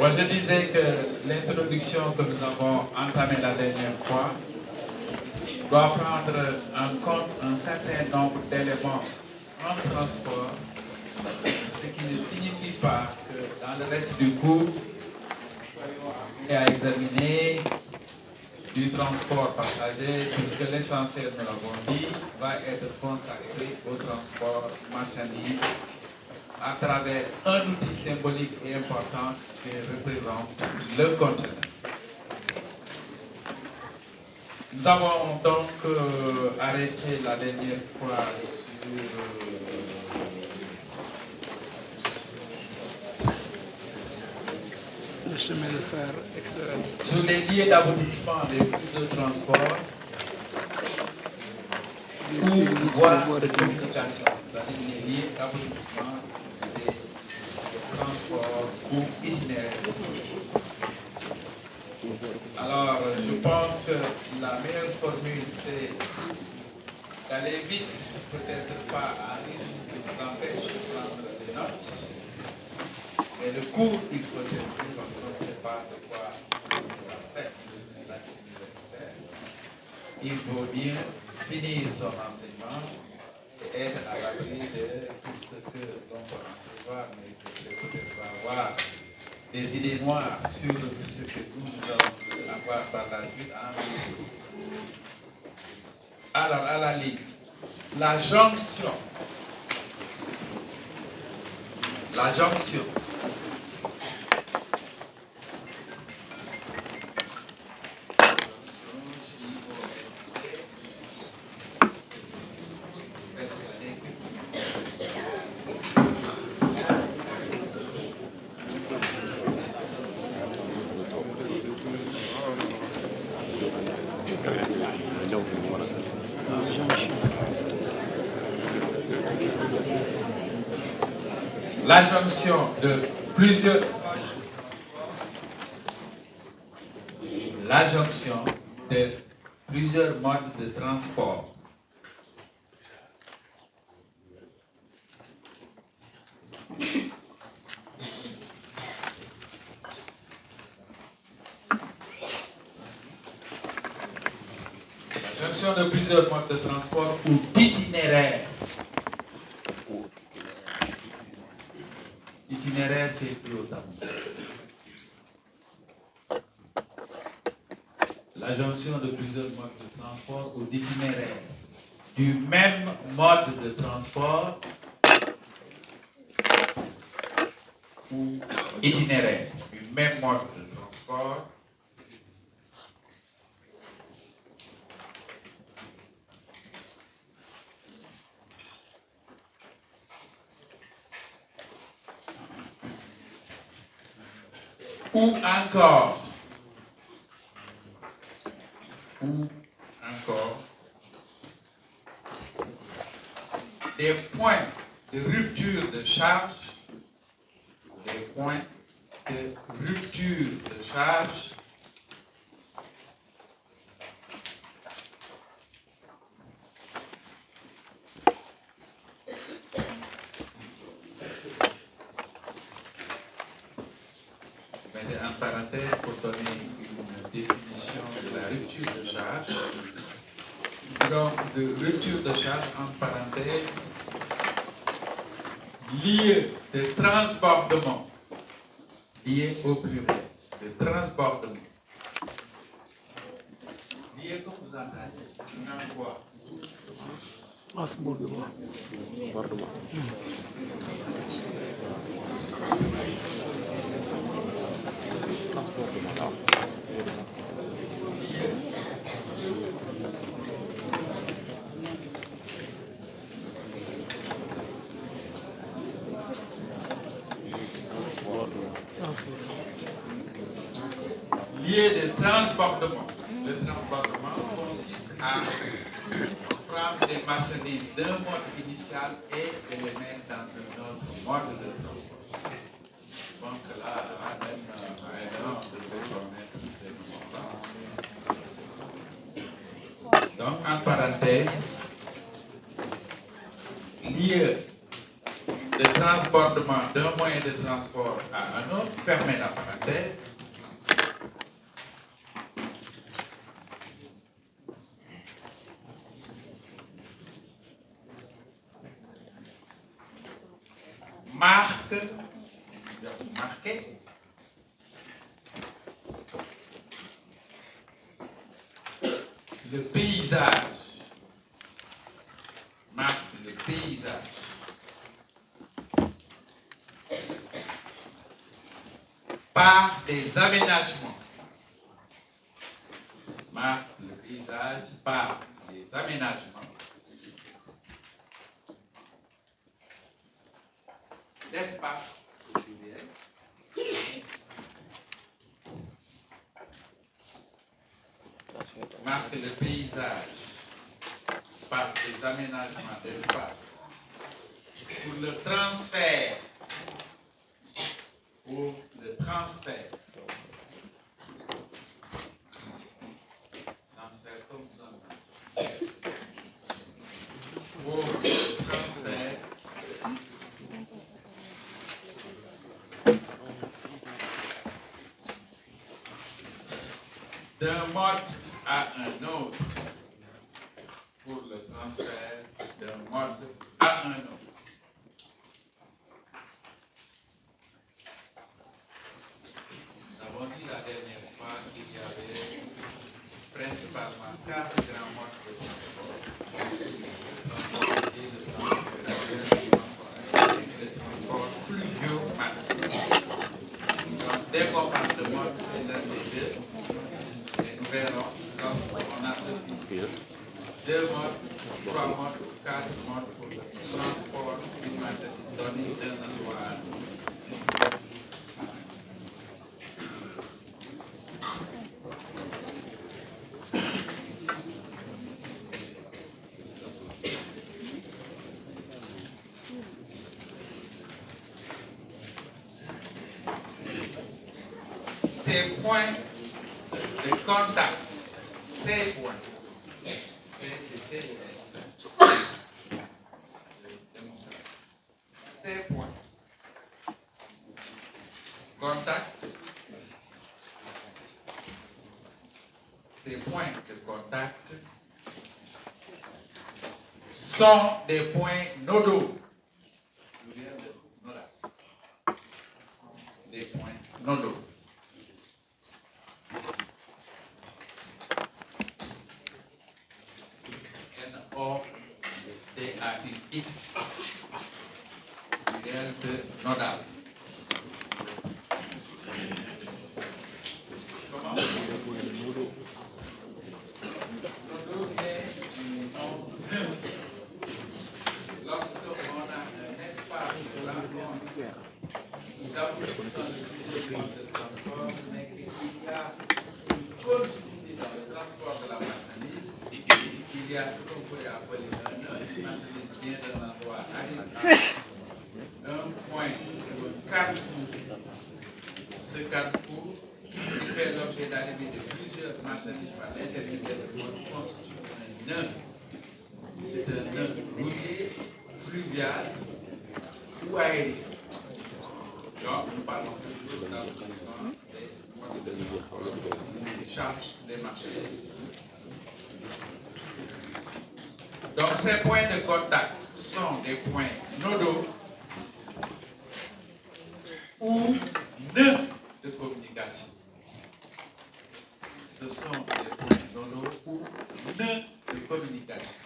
Moi, je disais que l'introduction que nous avons entamée la dernière fois doit prendre en compte un certain nombre d'éléments en transport, ce qui ne signifie pas que dans le reste du cours, nous soyons à examiner du transport passager, puisque l'essentiel, nous l'avons dit, va être consacré au transport marchandise à travers un outil symbolique et important qui représente le conteneur. Nous avons donc arrêté la dernière fois sur le chemin de fer extérieur. Sur les lieux d'aboutissement des flux de transport ou voies de communication, c'est-à-dire les lieux d'aboutissement des transports ou itinéraires. Alors, je pense que la meilleure formule, c'est d'aller vite, peut-être pas à rythme qui nous empêche de prendre des notes, mais le cours, il faut être plus parce qu'on ne sait pas de quoi on fait la universitaire. Il vaut bien finir son enseignement et être à l'abri de tout ce que l'on peut entrevoir, mais peut-être avoir des idées noires sur ce que nous allons avoir par la suite en ligne. Alors, à la ligne, la jonction. La jonction. La jonction de plusieurs modes de transport. La jonction de plusieurs modes de transport ou d'itinéraire. Itinéraire, c'est plus haut. La jonction de plusieurs modes de transport ou d'itinéraire. Du même mode de transport ou itinéraire. Du même mode de transport ou encore des points de rupture de charge, mettez en parenthèse pour donner une définition de la rupture de charge. Donc, de rupture de charge, en parenthèse, lieu de transbordement, lié au pluriel, de transbordement. Lié que vous entendez, dans quoi? Transbordement. Lié de transbordement. Le transbordement consiste à prendre des marchandises d'un mode initial et de les mettre dans un autre mode de transport. Je pense que là, même Aédan devrait connaître ces moments-là. Donc, en parenthèse, lieu de transportement d'un moyen de transport à un autre, fermez la parenthèse. Marque, marquer, le paysage, marque le paysage. Par des aménagements. Marque le paysage par des aménagements. L'espace au pluriel. Marque le paysage par des aménagements d'espace. Pour le transfert. Pour le transfert. Transfert comme vous entendez. Pour le transfert. D'un mode à un autre. Pour le transfert d'un mode à un autre. Nous avons dit la dernière fois qu'il y avait principalement 4 grands modes de transport. Le transport routier, le transport ferroviaire, le transport aérien et le transport fluvio-maritime. Donc, dès qu'on parle de mode, c'est l'un des deux. Et nous verrons lorsqu'on associe 2 modes, 3 modes ou 4 modes pour le transport d'une marchandise donnée d'un endroit à un autre. Ces points de contact, ces points, ces points, contact, ces points de contact sont des points nodaux. Des points nodaux. N-O-D-A-U-X. Pluriel de nodal. Comment? Nodaux est du nom. Lorsqu'on a un espace de rencontre, d'aboutissement de plusieurs modes de transport, mais qu'il y a une continuité dans le transport de la marchandise, il y a ce qu'on pourrait appeler une marchandise vient d'un endroit arrive à un point, un carrefour. Ce carrefour qui fait l'objet d'arrivée de plusieurs marchandises par l'intermédiaire de mode constitue un nœud. C'est un nœud routier, fluvial ou aérien. Donc, nous parlons toujours d'aboutissement des modes de transport qui chargent les marchandises. Donc, ces points de contact sont des points nodaux ou nœuds de communication. Ce sont des points nodaux ou nœuds de communication.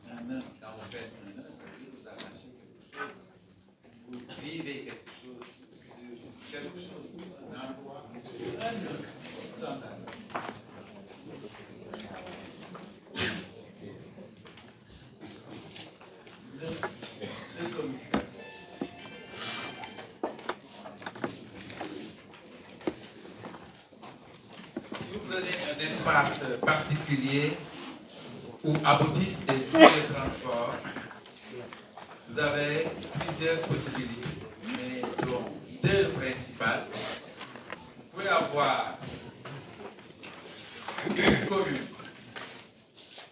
Un nœud, quand vous faites un nœud, ça veut dire que vous attachez quelque chose. Vous vivez quelque chose sur quelque chose, un endroit, un nœud. De communication. Si vous prenez un espace particulier où aboutissent des flux de transport, vous avez plusieurs possibilités, mais dont 2 principales. Vous pouvez avoir une commune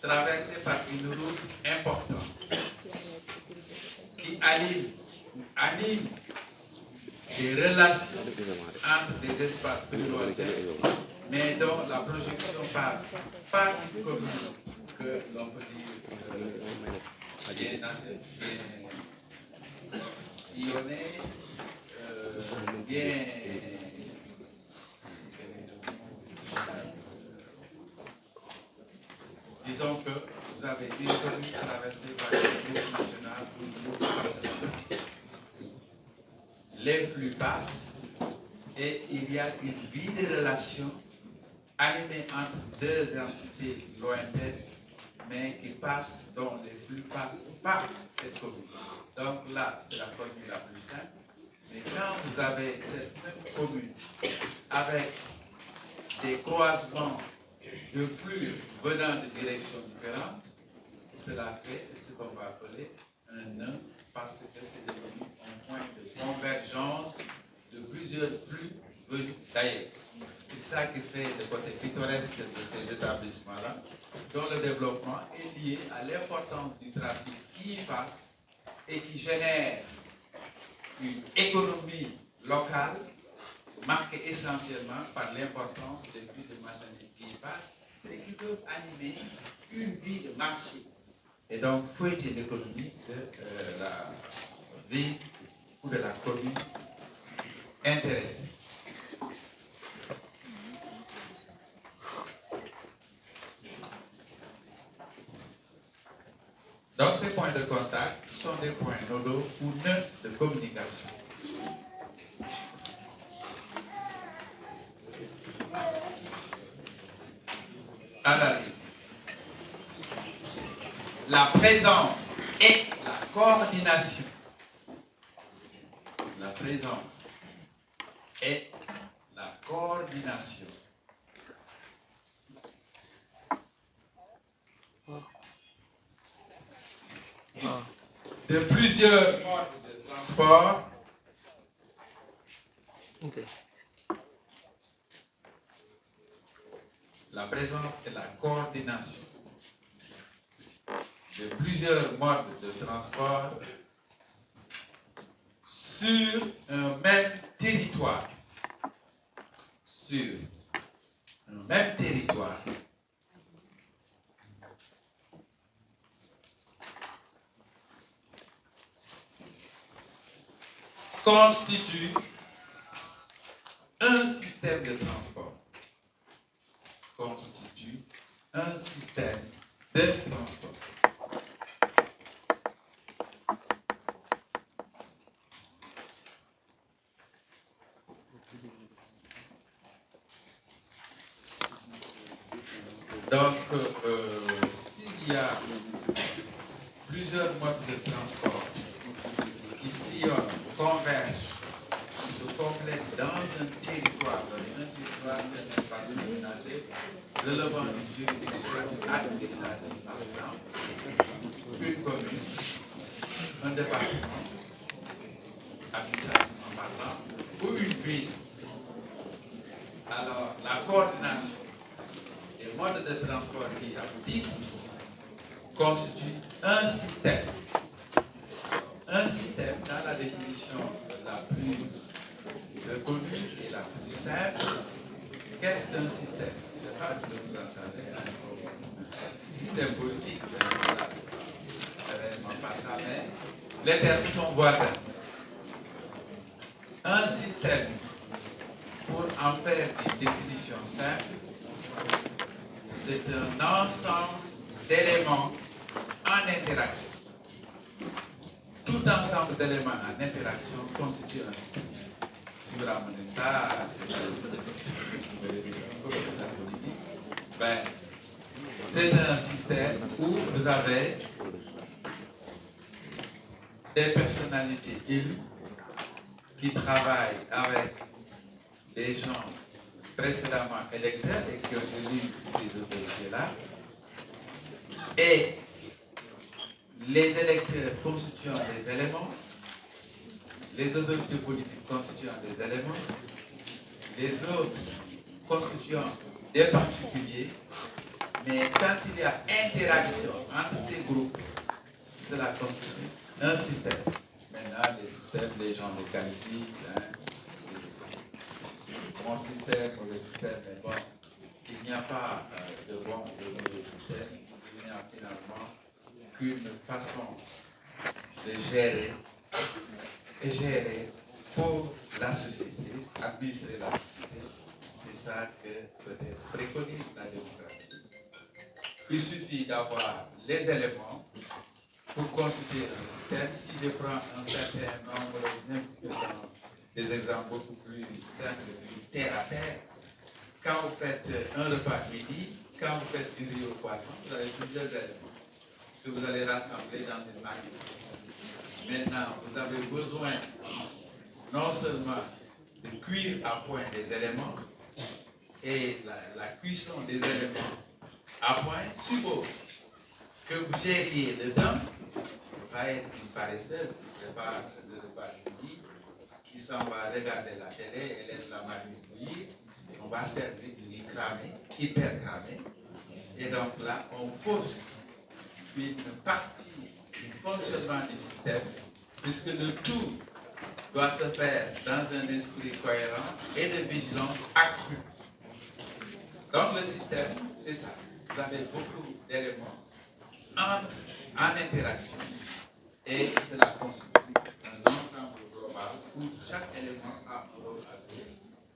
traversée par une route importante qui anime des relations entre des espaces plus lointains, mais dont la projection passe par une commune que l'on peut dire bien sillonnée, bien disons que vous avez une commune traversée par une route nationale ou une route départementale. Les flux passent et il y a une vie de relations animée entre deux entités lointaines, mais qui passent, dont les flux passent par cette commune. Donc là, c'est la commune la plus simple. Mais quand vous avez cette même commune avec des croisements de flux venant de directions différentes, cela fait ce qu'on va appeler un nœud parce que c'est devenu un point de convergence de plusieurs flux venus d'ailleurs. C'est ça qui fait le côté pittoresque de ces établissements-là, dont le développement est lié à l'importance du trafic qui y passe et qui génère une économie locale marquée essentiellement par l'importance des flux de marchandises qui y passent et qui peuvent animer une vie de marché et donc fouetter l'économie de la ville ou de la commune intéressée. Donc ces points de contact sont des points nodaux ou nœuds de communication. Alors, la présence et la coordination. La présence et la coordination. De plusieurs modes de transport. Okay. La présence et la coordination de plusieurs modes de transport sur un même territoire. Sur un même territoire. Constitue un système de transport. Constitue un système de transport. Donc, s'il y a plusieurs modes de transport qui sillonnent, convergent, qui se complètent dans un territoire, c'est un espace aménagé relevant d'une juridiction administrative, par exemple, une commune, un département, administrativement parlant, ou une ville. Alors, la coordination des modes de transport qui aboutissent constitue un système. Un système, dans la définition la plus connue et la plus simple, qu'est-ce qu'un système? Je ne sais pas ce que vous entendez. Système politique, mais les termes sont voisins. Un système, pour en faire une définition simple, c'est un ensemble d'éléments en interaction. Tout ensemble d'éléments en interaction constitue un système. Si vous ramenez ça, c'est la politique. Ben, c'est un système où vous avez des personnalités élues qui travaillent avec des gens précédemment électeurs et qui ont élu ces autorités-là. Et les électeurs constituant des éléments, les autorités politiques constituant des éléments, les autres constituant des particuliers, mais quand il y a interaction entre ces groupes, cela constitue un système. Maintenant, les systèmes, les gens les qualifient. Hein, mon système ou le système, mais bon, il n'y a pas de bon ou de mauvais système. Il n'y a finalement qu'une façon de gérer et gérer pour la société, administrer la société. C'est ça que peut-être préconise la démocratie. Il suffit d'avoir les éléments pour constituer un système. Si je prends un certain nombre, des exemples beaucoup plus simples, plus terre à terre, quand vous faites un repas de midi, quand vous faites du riz au poisson, vous avez plusieurs éléments que vous allez rassembler dans une marmite. Maintenant, vous avez besoin non seulement de cuire à point des éléments, et la cuisson des éléments à point suppose que vous gériez le temps, va être une paresseuse qui prépare le repas de midi, qui s'en va regarder la télé et laisse la marmite bouillir, et on va servir du riz cramé, hyper cramé, et donc là, on fausse une partie du fonctionnement du système, puisque le tout doit se faire dans un esprit cohérent et de vigilance accrue. Donc le système, c'est ça. Vous avez beaucoup d'éléments en interaction et cela constitue un ensemble global où chaque élément a un rôle à jouer.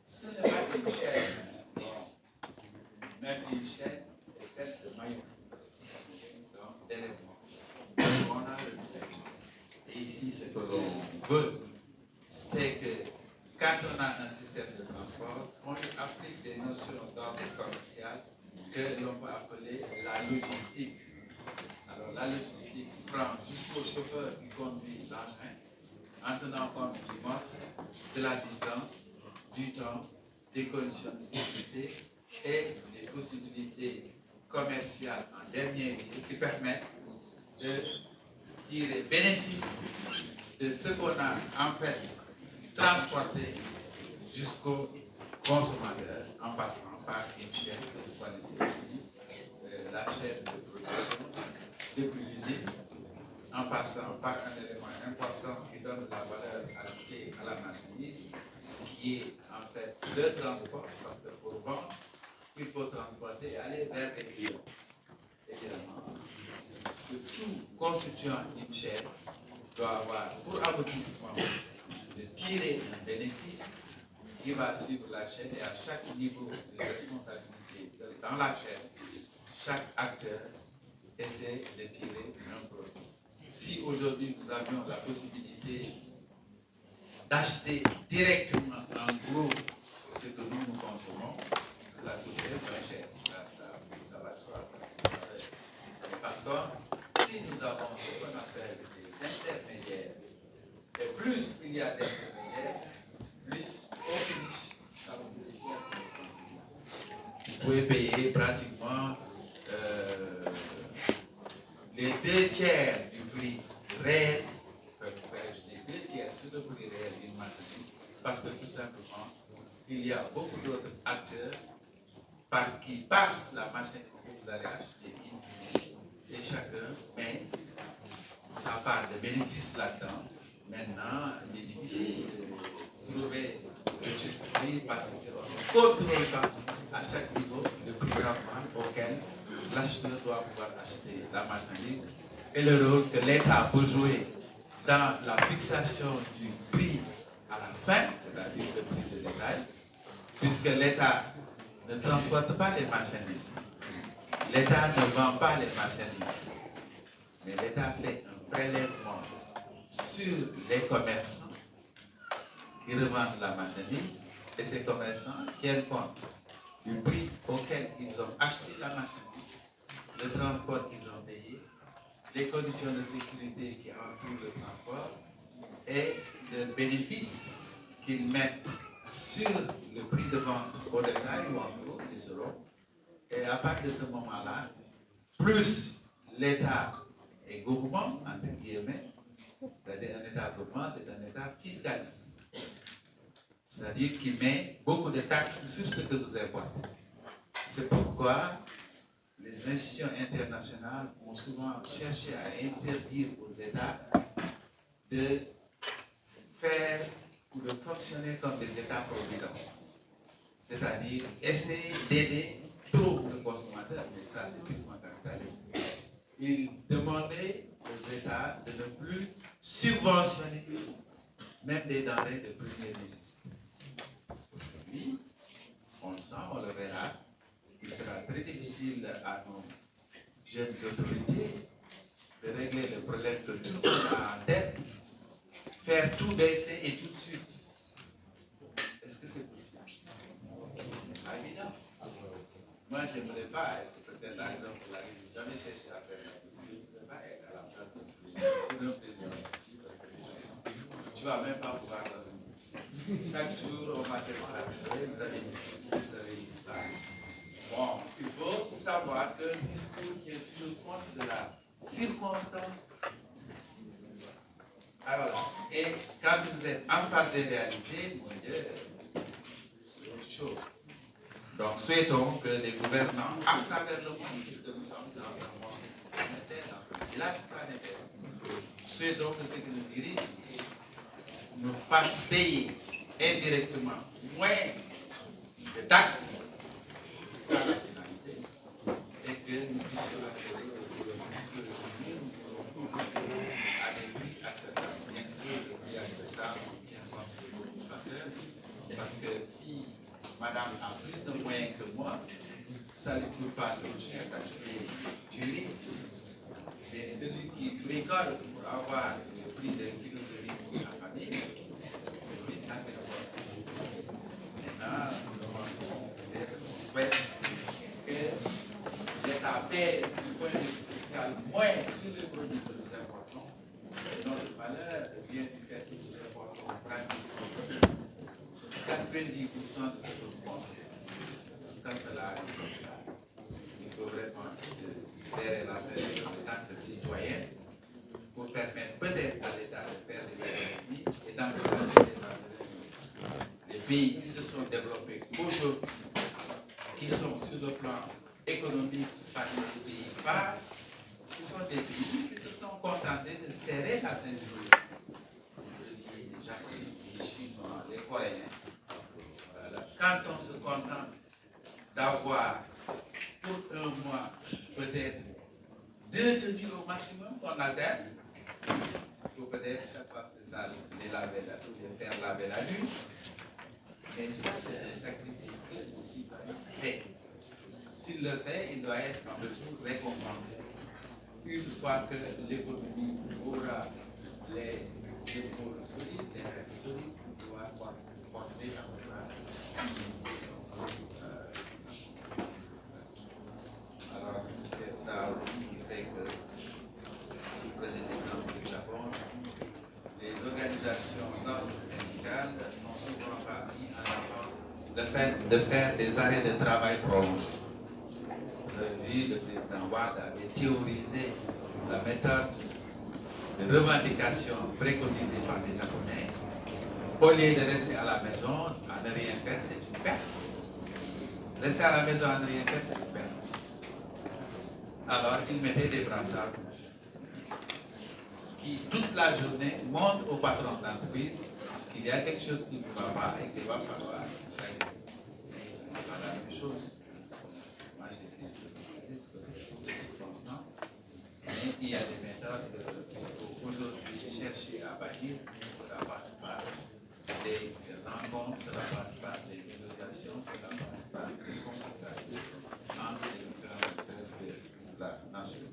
Ce n'est pas une chaîne, même une chaîne est faite de maillons, donc d'éléments. On a le système. Et ici, ce que l'on veut, c'est que quand on a un système de transport, on y applique des notions d'ordre commercial que l'on peut appeler la logistique. Alors la logistique prend jusqu'au chauffeur qui conduit l'engin, en tenant compte du mode, de la distance, du temps, des conditions de sécurité et des possibilités commerciales en dernier lieu qui permettent de tirer bénéfice de ce qu'on a en fait transporté jusqu'au consommateur en passant par une chaîne que vous connaissez ici, la chaîne de production depuis l'usine, en passant par un élément important qui donne la valeur ajoutée à la marchandise, qui est en fait le transport, parce que pour vendre, il faut transporter et aller vers les clients. Évidemment, ce tout constituant une chaîne doit avoir pour aboutissement de tirer un bénéfice qui va suivre la chaîne et à chaque niveau de responsabilité dans la chaîne, chaque acteur essaie de tirer un profit. Si aujourd'hui nous avions la possibilité d'acheter directement en gros ce que nous consommons, cela coûterait très cher. Ça va de soi. Par contre, si nous avons ce qu'on appelle des intermédiaires, et plus il y a d'intermédiaires, plus au finish, ça vous coûte cher. Vous pouvez payer pratiquement les 2/3 du prix réel, les 2/3 sur le prix réel d'une marchandise, parce que tout simplement, il y a beaucoup d'autres acteurs par qui passe la marchandise que vous allez acheter et chacun met sa part de bénéfice là-dedans. Maintenant, il est difficile de trouver le juste prix parce qu'on ne contrôle pas à chaque niveau le prix normal auquel l'acheteur doit pouvoir acheter la marchandise et le rôle que l'État peut jouer dans la fixation du prix à la fin, c'est-à-dire le prix de détail, puisque l'État ne transporte pas les marchandises. L'État ne vend pas les marchandises, mais l'État fait un prélèvement sur les commerçants qui revendent la marchandise et ces commerçants tiennent compte du prix auquel ils ont acheté la marchandise, le transport qu'ils ont payé, les conditions de sécurité qui entourent le transport et le bénéfice qu'ils mettent sur le prix de vente au détail ou en gros, c'est selon. Et à partir de ce moment-là, plus l'État est gourmand, entre guillemets, c'est-à-dire un État gourmand, c'est un État fiscaliste. C'est-à-dire qu'il met beaucoup de taxes sur ce que vous importez. C'est pourquoi les institutions internationales ont souvent cherché à interdire aux États de faire ou de fonctionner comme des États-providence. C'est-à-dire essayer d'aider trop le consommateur, mais ça c'est purement capitaliste. Il demandait aux États de ne plus subventionner même des denrées de première nécessité. Aujourd'hui, on le sent, on le verra, il sera très difficile à nos jeunes autorités de régler le problème que tout le monde a en tête, faire tout baisser et tout de suite. Est-ce que c'est possible? C'est pas évident. Moi, je n'aimerais pas, et c'est peut-être la raison pour laquelle je n'ai jamais cherché à faire la politique, je ne voudrais pas être à la place de président. Tu ne vas même pas pouvoir dans une. Chaque jour, on m'attend à vous avez dit ça. Bon, il faut savoir qu'un discours qui est toujours compte de la circonstance. Alors, et quand vous êtes en face des réalités, mon Dieu, c'est autre chose. Donc, souhaitons que les gouvernants, à travers le monde, puisque nous sommes dans un monde planétaire, dans un village planétaire, souhaitons que ceux qui nous dirigent nous fassent payer indirectement moins de taxes, c'est ça la finalité, et que nous puissions accéder à des prix acceptables. Bien sûr, le prix acceptable tient compte du consommateur, parce que si madame a plus de moyens que moi, ça ne coûte pas trop cher d'acheter du riz. Mais celui qui bricole pour avoir le prix d'un kilo de riz pour sa famille, oui, ça c'est bon. Maintenant, on souhaite que l'État baisse du point de vue fiscal moins sur les produits que nous importons. Et notre valeur vient du fait que nous importons pratiquement 90% de ce que nous consommons. Quand cela arrive comme ça, il faut vraiment se serrer la ceinture en tant que citoyen pour permettre peut-être à l'État de faire des économies et d'encourager les pays qui se sont développés aujourd'hui, qui sont sur le plan économique parmi les pays phares, ce sont des pays qui se sont contentés de serrer la ceinture. Les Japonais, les Chinois, les Coréens. Voilà. Quand on se contente d'avoir pour un mois peut-être 2 tenues au maximum qu'on alterne, il faut peut-être chaque fois que c'est ça, les laver la ou les faire laver la nuit. Mais ça, c'est un sacrifice que le citoyen fait. S'il le fait, il doit être en retour récompensé. Une fois que l'économie aura les épaules solides, les restes solides, on doit porter en alors, c'est peut-être ça aussi qui fait que, si vous prenez l'exemple du Japon, les organisations d'ordre syndical n'ont souvent pas mis en avant le fait de faire des arrêts de travail prolongés. Vous avez vu, le président Wade avait théorisé la méthode de revendication préconisée par les Japonais. Au lieu de rester à la maison, à ne rien faire, c'est une perte. Rester à la maison à ne rien faire, c'est une perte. Alors, il mettait des brassards qui, toute la journée, montrent au patron d'entreprise qu'il y a quelque chose qui ne va pas et qu'il va falloir régler. Mais ce n'est pas la même chose. Moi, j'ai fait des circonstances, mais il y a des méthodes pour aujourd'hui chercher à bâtir. Cela passe par des rencontres, cela passe par des négociations, cela passe par des consultations entre les différents acteurs de la nation.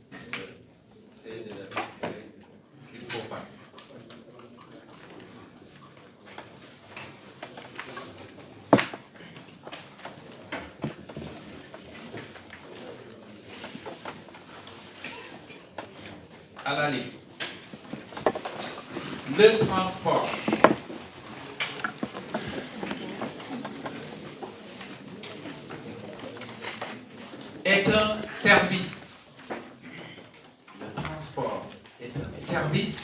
C'est de leur montrer qu'il ne faut pas. À la ligne. Le transport. Est un service. Le transport est un service.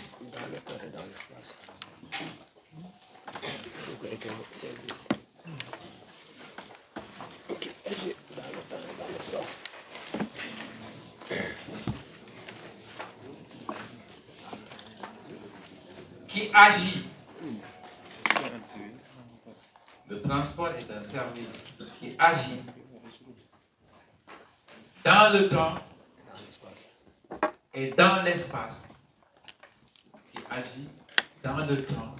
agit. Le transport est un service qui agit dans le temps et dans l'espace. Qui agit dans le temps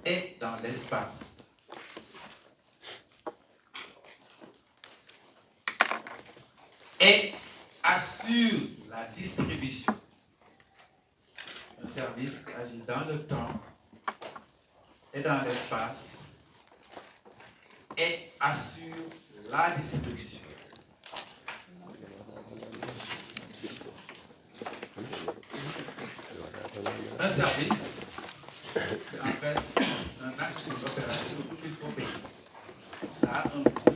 et dans l'espace. Et assure la distribution. Un service qui agit dans le temps et dans l'espace et assure la distribution. Un service, c'est en fait un acte d'opération qu'il faut payer. Ça a un coût.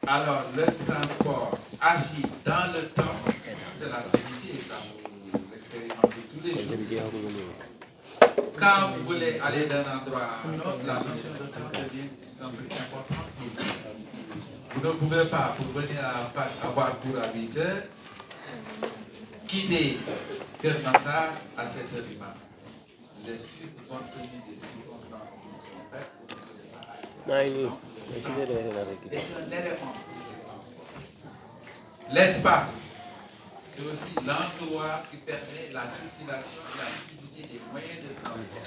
Alors, le transport agit dans le temps, c'est la CIC, et ça vous l'expérimentez tous les jours. Quand vous voulez aller d'un endroit à un autre, la notion de temps devient un peu importante. Vous ne pouvez pas, pour venir à avoir cours à 8 heures, quitter Kermassar à 7 heures du matin. Vous êtes sûr, compte tenu des circonstances qui nous sont faites, vous ne pouvez pas aller. C'est un élément. L'espace, c'est aussi l'endroit qui permet la circulation et la fluidité des moyens de transport.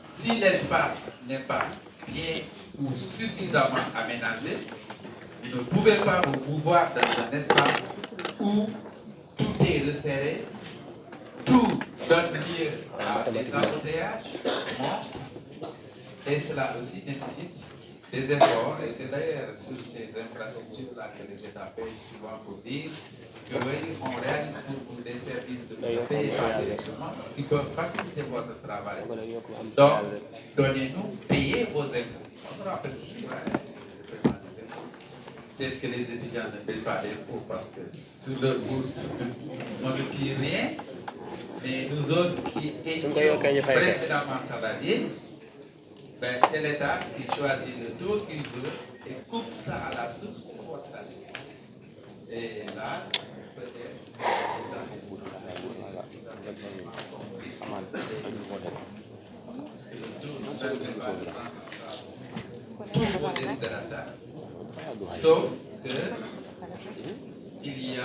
Si l'espace n'est pas bien ou suffisamment aménagé, vous ne pouvez pas vous mouvoir dans un espace où tout est resserré, tout donne lieu à des embouteillages monstres, et cela aussi nécessite des efforts, et c'est d'ailleurs sur ces infrastructures-là que les États payent souvent pour dire que oui, on réalise beaucoup des services que vous payez par directement qui peuvent faciliter votre travail. Donc, donnez-nous, payez vos impôts. On ne rappelle plus, peut-être que les étudiants ne payent pas d'impôts parce que sur leur bourse, on ne tire rien, mais nous autres qui étions précédemment salariés, ben, c'est l'État qui choisit le taux qu'il veut et coupe ça à la source sur votre salaire. Et là, peut-être, parce que le taux nous aide pas de prendre tous vos desiderata, sauf que il y a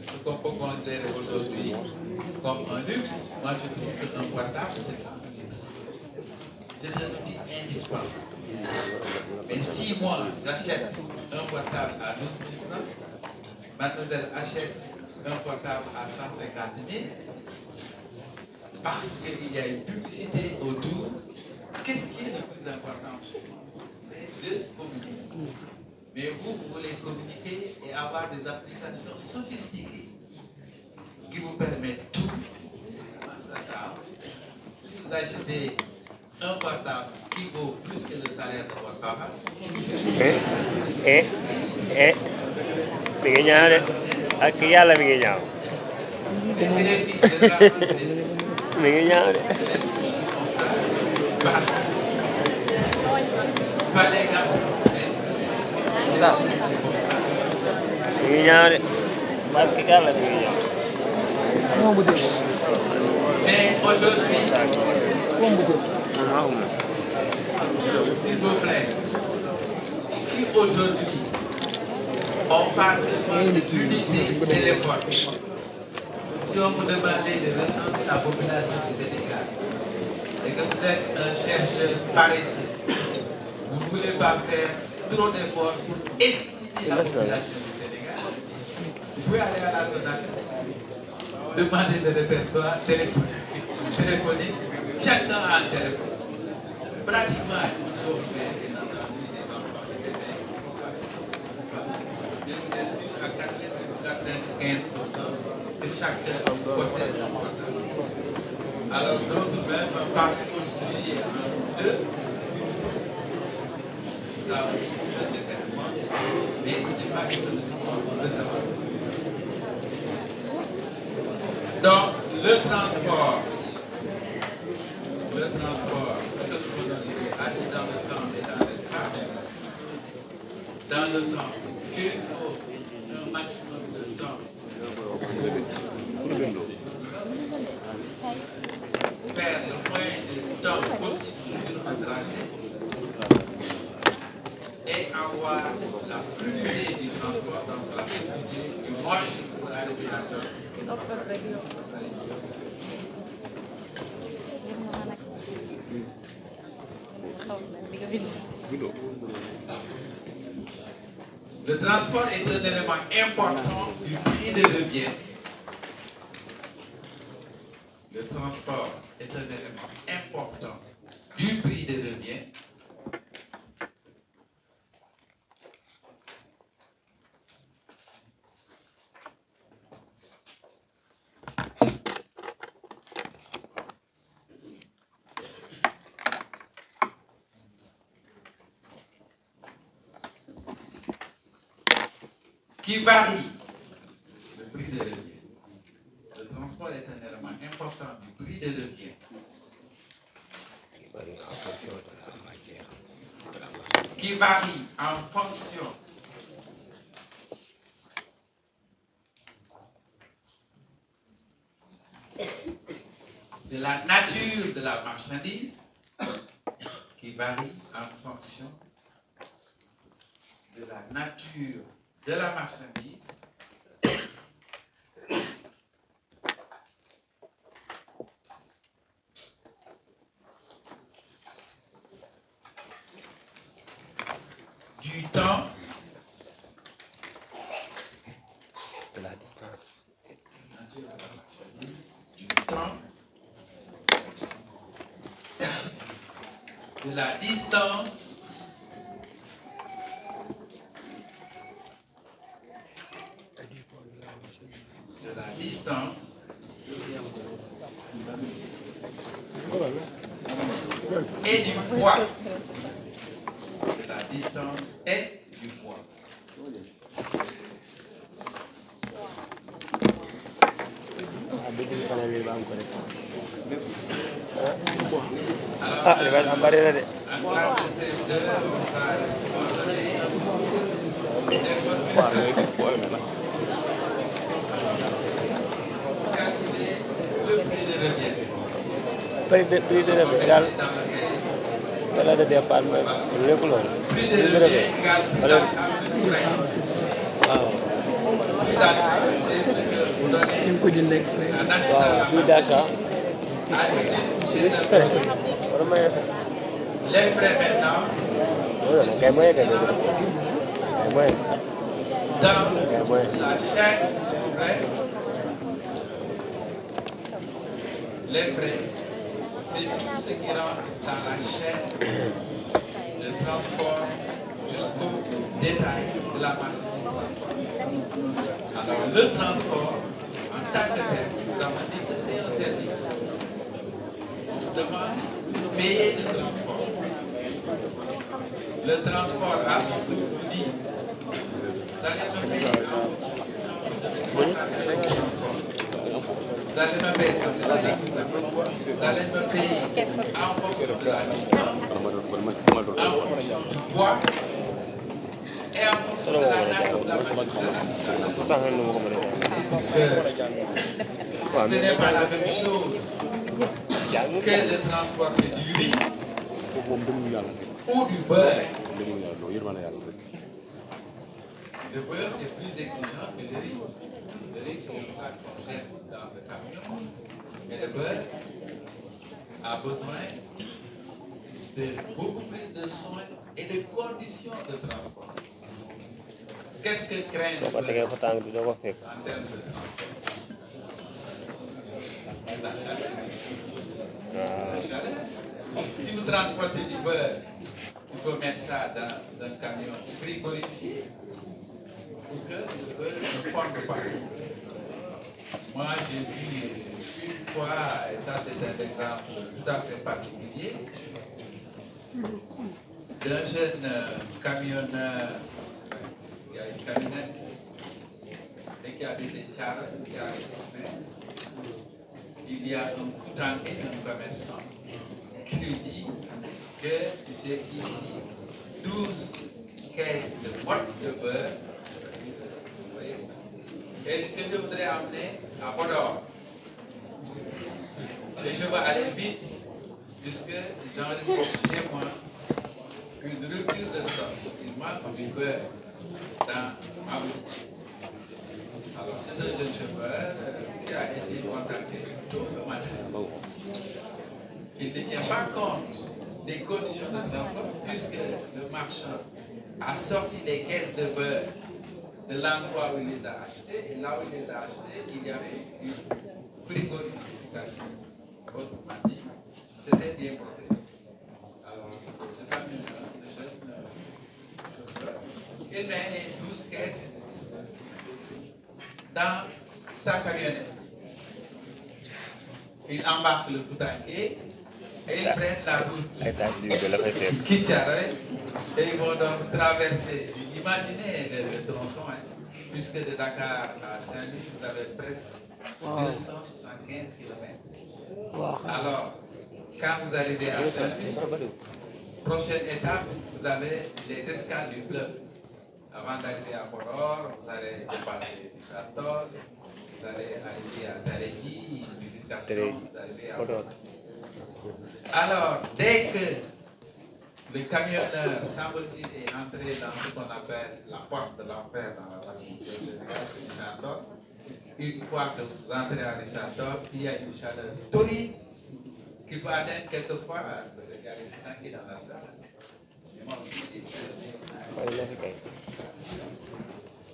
ce qu'on peut considérer aujourd'hui comme un luxe. Moi, je trouve qu'un portable, c'est pas un luxe. C'est un outil indispensable. Mais si moi, j'achète un portable à 12 000 francs, mademoiselle achète un portable à 150 000, parce qu'il y a une publicité autour, qu'est-ce qui est le plus important? C'est de communiquer. Mais vous voulez communiquer et avoir des applications sophistiquées qui vous permettent tout. Si vous achetez un portable qui vaut plus que le salaire de votre papa, pas les garçons. Mais aujourd'hui, s'il vous plaît, si aujourd'hui on passe par l'unité téléphone, si on vous demandait de recenser la population du Sénégal et que vous êtes un chercheur paresseux, vous ne voulez pas faire trop d'efforts pour estimer la population du Sénégal, vous pouvez aller à la Sonac, demander le répertoire téléphonique, chacun a un téléphone. Pratiquement, sauf bien entendu les enfants de bébé, je vous assure à 95% que chacun possède un portable. Alors d'autres même, parce qu'aujourd'hui, un ou deux, ça aussi c'est un certain point, mais ce n'est pas quelque chose qu'on veut savoir. Donc, le transport, ce que nous voulons dire, agit dans le temps et dans l'espace. Dans le temps, il faut un maximum de temps faire le moins de temps possible sur un trajet et avoir la fluidité du transport, donc la fluidité du mode pour arriver à Le transport est un élément important du prix de revient. Le transport est un élément important du prix de revient. Qui varie le prix de revient. Le transport est un élément important du prix de revient. Qui varie en fonction de la nature de la marchandise, qui varie en fonction de la nature de la marchandise, du temps, de la distance, du temps, de la distance, de la distance et du poids. De la distance et du poids. ah li may am bari na de. En classe de CM2, on va souvent donner waaw yooyu boole na la. calculer le prix de revient. prix de revient daal wala de départ mooy lépp loolu. Prix de revient égale prix d'achat plus frais. waaw. Prix d'achat, c'est ce que vous donnez ñu ngi ko jëndee ak frais. en achetant waaw la prix d'achat. marchandise chez un grossiste. wala may sax. Les frais maintenant, loolu kay mooy kay dégg kay mooy. dans la chaîne frais, les frais, c'est tout ce qui rentre dans la chaîne de transport jusqu'au détail de la marchandise transportée. Alors, le transport, en tant que tel, nous avons dit que c'est un service. On vous demande de payer le transport. Le transport à son prix vous dit, vous allez me payer vous allez me payer ça, c'est la vous allez me payer en fonction de la distance, en fonction du poids et en fonction de la nature de la marchandise. Parce que ce n'est pas la même chose que de transporter du riz ou du beurre. Le beurre est plus exigeant que le riz. Le riz, c'est pour ça qu'on jette dans le camion. Mais le beurre a besoin de beaucoup plus de soins et de conditions de transport. Qu'est-ce que craint le beurre en termes de transport? La chaleur. La chaleur. Si vous transportez du beurre, il faut mettre ça dans un camion frigorifié pour que le beurre ne fonde pas. Moi, j'ai vu une fois, et ça c'est un exemple tout à fait particulier, d'un jeune camionneur qui a une camionnette et qui a des écharpes, qui a les sommets. Il y a un Foutangué, un commerçant, qui lui dit que j'ai ici 12 caisses de boîtes de beurre et que je voudrais amener à Podor. les chevaux allaient vite, puisque j'en ai chez moi une rupture de stock. Il manque du beurre dans ma boutique. Alors, c'est un jeune chauffeur qui a été contacté tôt le matin. Il ne tient pas compte des conditions de transport, puisque le marchand a sorti les caisses de beurre de l'endroit où il les a achetés, et là où il les a achetés, il y avait une frigorification. Autrement dit, c'était bien protégé. Alors, le camionneur, le jeune chauffeur, il met les 12 caisses dans sa camionnette. Il embarque le boutanguer et ils prennent la route qui Thiaroye et ils vont donc traverser. Imaginez le tronçon, puisque de Dakar à Saint-Louis, vous avez presque 275 km. Alors, quand vous arrivez à Saint-Louis, prochaine étape, vous avez les escales du fleuve. Avant d'arriver à Podor, vous allez dépasser Richard-Toll, vous allez arriver à Tarégui, vous arrivez à Podor. Alors, dès que le camionneur, semble-t-il, est entré dans ce qu'on appelle la porte de l'enfer dans la partie du Sénégal, c'est Richard-Toll, une fois que vous entrez à Richard-Toll, il y a une chaleur torride qui peut atteindre quelquefois, regardez, tranquille dans la salle. Moi aussi, j'ai servi.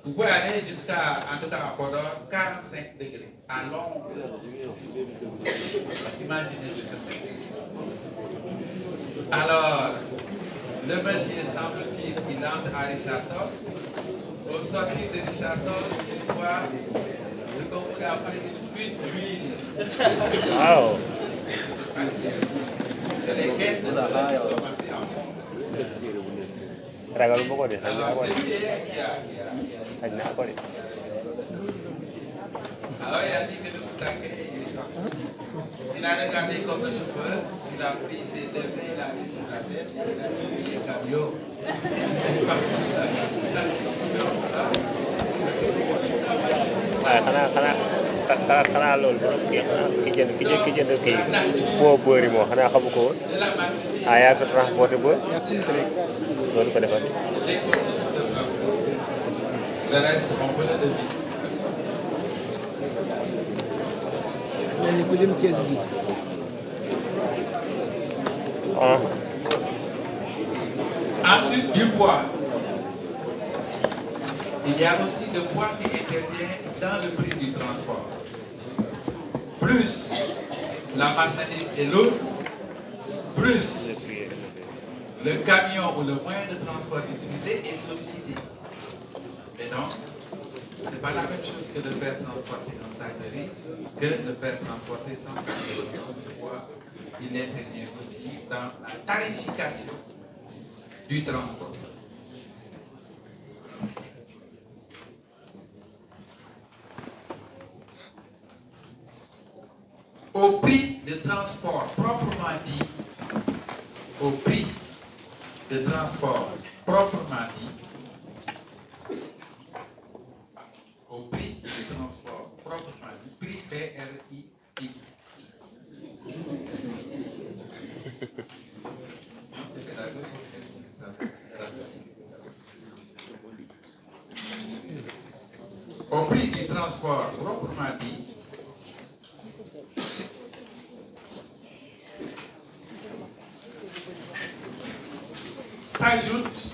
Vous pouvez aller jusqu'à, en tout cas à Podor, 45 degrés, à longue. Imaginez ce que c'est. Alors, le monsieur, semble-t-il, il entre à Richard-Toll. Au sortir de Richard-Toll, il voit ce qu'on pourrait appeler une fuite d'huile. Wow. C'est les caisses de l'eau qui ont commencé à fondre. Alors, c'est lui qui a. Alors, il a dit que le boutanguer, il est sorti. Il a regardé comme le chauffeur, il a pris ses deux mains, il a mis sur la tête, il a dit, il est camion. xanaa loolu borom kii xanaa ki jënd kii boo bëri moo xanaa xamu ko woon ah yaa ko transporté ba loolu ko defal. Le reste, on peut le deviner. mel ni ku dem Thiès bi. Ensuite, du poids. Il y a aussi le poids qui intervient dans le prix du transport. Plus la marchandise est lourde, plus le camion ou le moyen de transport utilisé est sollicité. Et donc, ce n'est pas la même chose que de faire transporter un sac de riz que de faire transporter 100 sacs de riz. Je vois, il intervient aussi dans la tarification du transport. Au prix de transport proprement dit, au prix de transport proprement dit, au prix de transport proprement dit, prix PRIX. Au prix du transport proprement dit, s'ajoute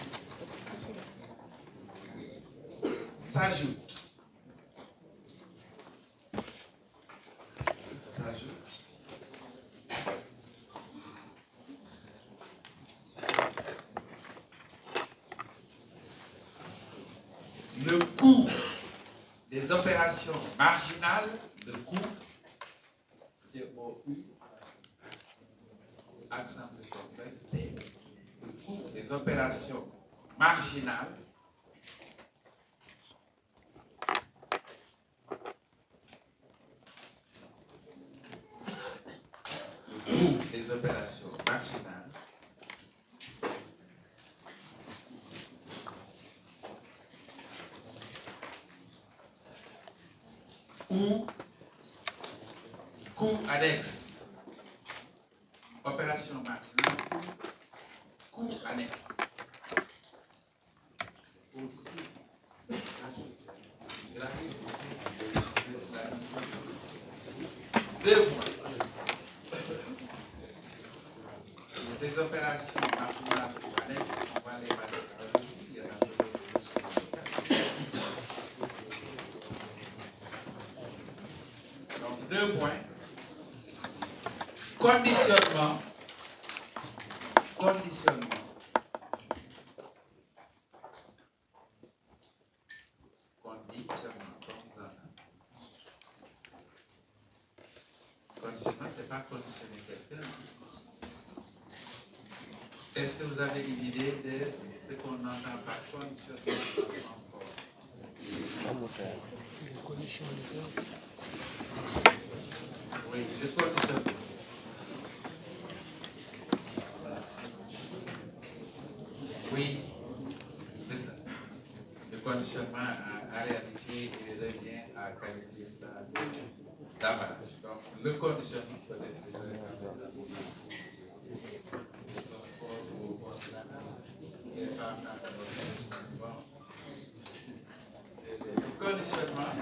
le coût des opérations marginales, le coût, COU, accent sur complexe, le coût des opérations marginales ou coût annexe opérations marginales, coûts annexes. Deux points. Ces opérations marginales ou annexes, on va les passer à l'autre. Donc, 2 points. Conditionnement. Conditionnement. Conditionnement, comme ça. Conditionnement, ce n'est pas conditionner quelqu'un. Est-ce que vous avez une idée de ce qu'on entend par conditionnement dans le transport? Oui, le conditionnement. Oui, c'est ça. Le conditionnement, en réalité, il revient à qualité stade d'emballage. Donc, le conditionnement peut être le conditionnement,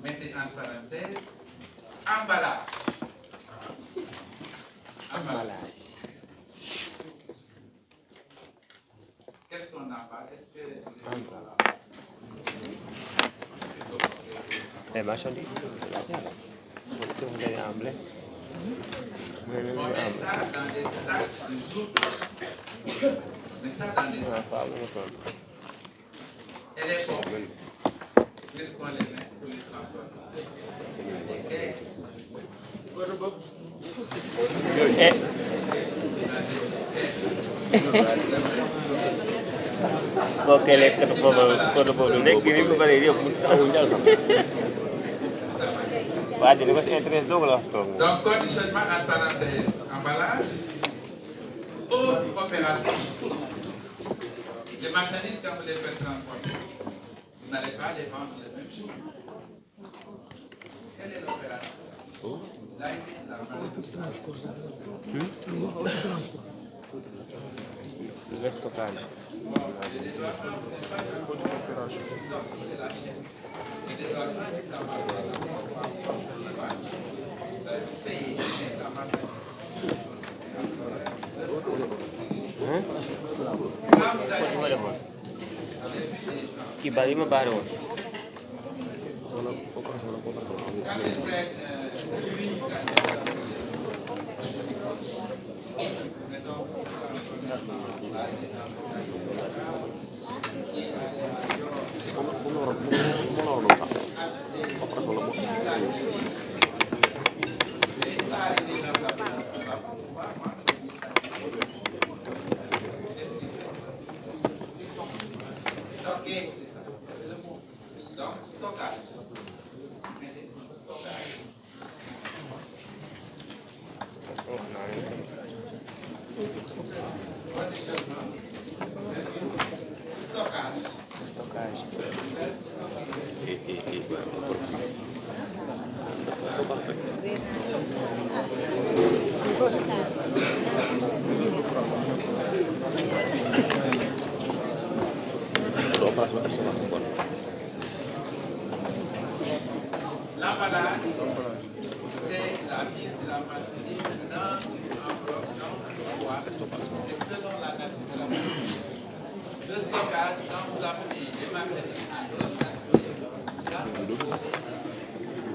mettez en parenthèse, emballage. Emballage. Qu'est-ce qu'on emballe? Est-ce que... Les marchandises. On met ça dans des sacs de soupe. On met ça dans des sacs. Et les pommes, puisqu'on les met pour les transporter. Ok, lekk boobu lekk ni mu bëri yëpp mu taxul jàll sax waa ji li ko si intéresse dong la wax toog. Donc, conditionnement en parenthèse, emballage, autre opération. Les marchandises, quand vous les faites transporter, vous n'allez pas les vendre le même jour. Quelle est l'opération? L'arrivée de la marchandise. Le stockage. Kii bari ma baare woon. Donc, stockage. L'emballage, c'est la mise de la marchandise dans une enveloppe, dans une boîte, et selon la nature de la marchandise. Le stockage, quand vous appelez les marchandises à recycler, ça,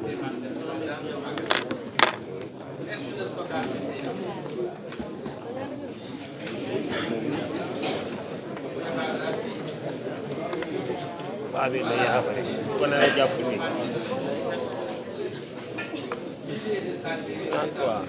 ces marchandises sont dans un magasin. Est-ce que le stockage est payant? Paa bi la yaa fa rek ko na la jàpp ni 33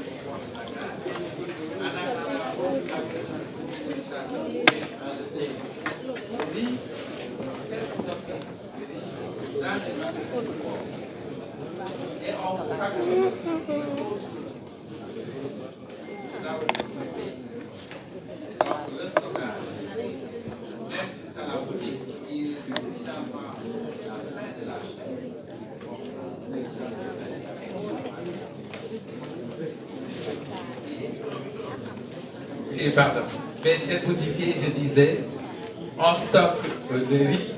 Et on vous donc le stockage, même jusqu'à la boutique, il est évidemment la fin de la chaîne. boutiquier, pardon. Mais chez le boutiquier, je disais, on stocke le riz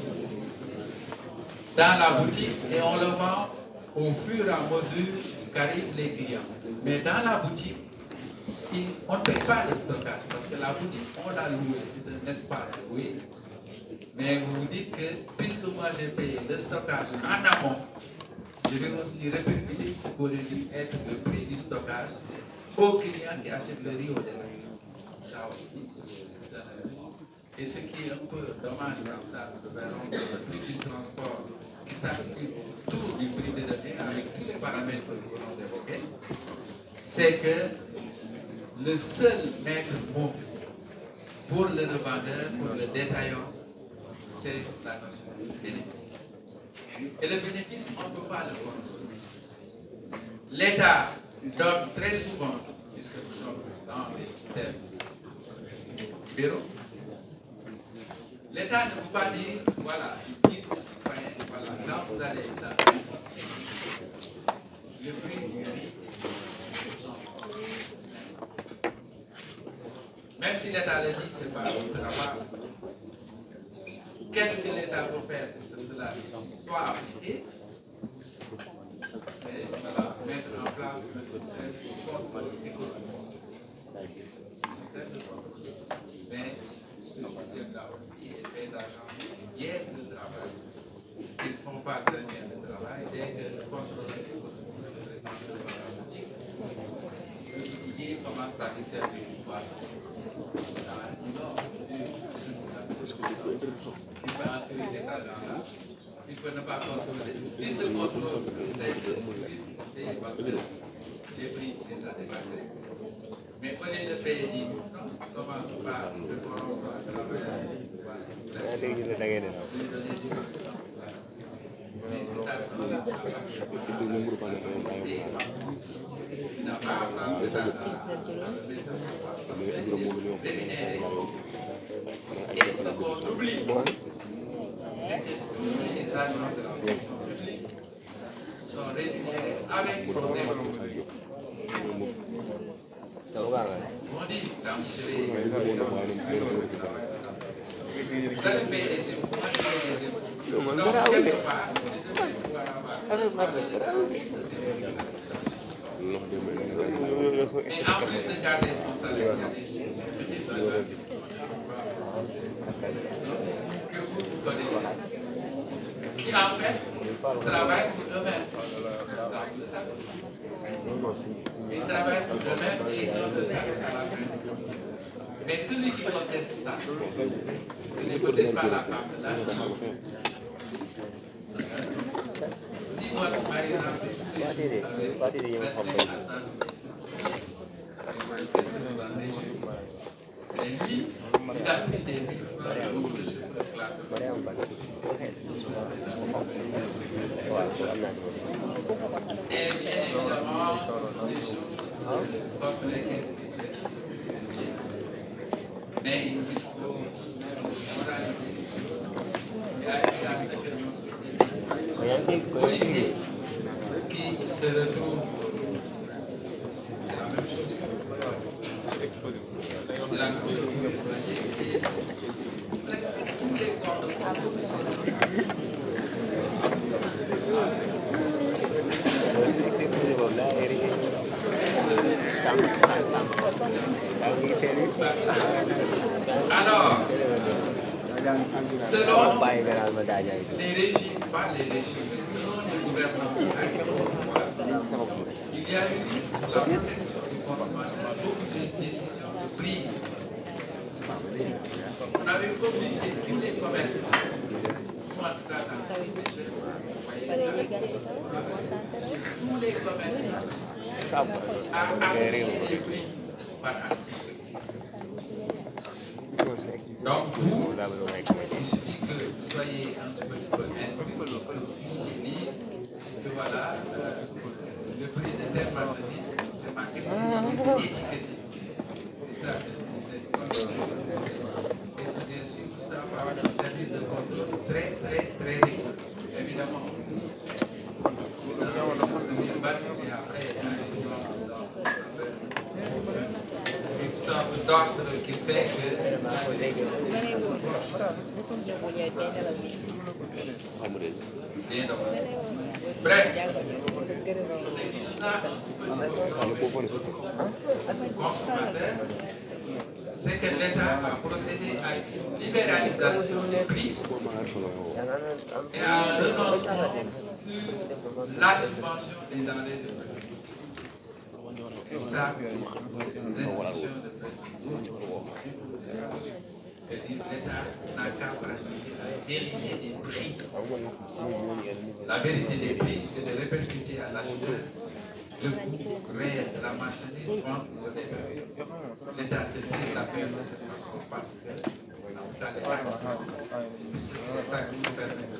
dans la boutique et on le vend au fur et à mesure qu'arrivent les clients. Mais dans la boutique, on ne paye pas le stockage parce que la boutique, on l'a loué, c'est un espace loué. Mais vous vous dites que puisque moi j'ai payé le stockage en amont, je vais aussi répercuter ce qu'aurait dû être le prix du stockage aux clients qui achètent le riz au départ. Ça aussi, c'est un élément. Et ce qui est un peu dommage dans ça, nous verrons que le prix du transport qui s'articule autour du prix de données avec tous les paramètres que nous allons évoquer, c'est que le seul maître mot pour le revendeur, pour le détaillant, c'est la notion de bénéfice. Et le bénéfice, on ne peut pas le contrôler. L'État donne très souvent, puisque nous sommes dans les systèmes libéraux, l'État ne peut pas dire, voilà, il dit aux citoyens, voilà, quand vous allez dans le prix du riz, c'est 100, 500. Même si l'État le dit, ce sera pas. Qu'est-ce que l'État peut faire pour que cela soit appliqué? C'est voilà, mettre en place un système de contrôle économique. Système de contrôle. Mais ce système-là aussi est fait d'argent qui biaise le travail. Ils ne font pas très bien le travail. Dès que le contrôle économique se présente devant la boutique, il commence par lui servir une poisson. Ça innove sur il peut entrer cet argent-là, il peut ne pas contrôler. S'il se contrôle, c'est le risque parce que les prix les a dépassés. Mais au lieu de payer 10 000 francs, on commence par le corrompre à travers les poissons. Mais c'est argent-là, il n'a pas à prendre cet argent-là, rémunéré. Et ce qu'on oublie, c'est que tous les agents de la fonction publique sont rémunérés avec nos impôts. On dit, dans vous allez payer des impôts, moi je paye des impôts. Donc, quelque part, je devrais pouvoir avoir et en plus de garder son salaire, il y a des valeurs que vous connaissez, qui en fait travaillent pour eux-mêmes. Ils travaillent pour eux-mêmes et ils ont le salaire à la fin. Mais celui qui conteste ça, ce n'est peut-être pas la femme de l'âge. Si votre mari rentre tous les jours avec 25 ans, c'est lui, il a pris des livres de beaucoup de cheveux de classe. Et bien évidemment, ce sont des choses contre lesquelles mais il faut moraliser. Il y a certaines policiers qui se retrouvent. C'est la même chose. C'est la même chose pour les douaniers. Presque tous les corps de contrôle. Alors, selon les régimes, pas les régimes, mais selon les gouvernements il y a eu pour la protection du consommateur beaucoup de décisions de prise. On avait obligé tous les commerçants, ou en tout cas dans les jeunes, on avait obligé tous les commerçants à afficher les prix par article. Donc vous, il suffit que vous soyez un petit peu instruit, que vous puissiez dire que voilà, le prix de telle marchandise, c'est marqué sur étiqueté. Et ça, c'est et bien sûr, tout ça par un service de contrôle très rigoureux. Évidemment, on battu et après, une sorte d'ordre Bref, ce qui nous a consommateurs, c'est que l'État a procédé à une libéralisation des prix et à un renoncement sur la subvention des denrées de première. Et ça, les institutions de l'État n'a qu'à pratiquer la vérité des prix. La vérité des prix, c'est de répercuter à l'acheteur le coût réel de la marchandise vente au départ. L'État se tire la paix de cette façon parce que dans les taxes, puisque les taxes nous permettent de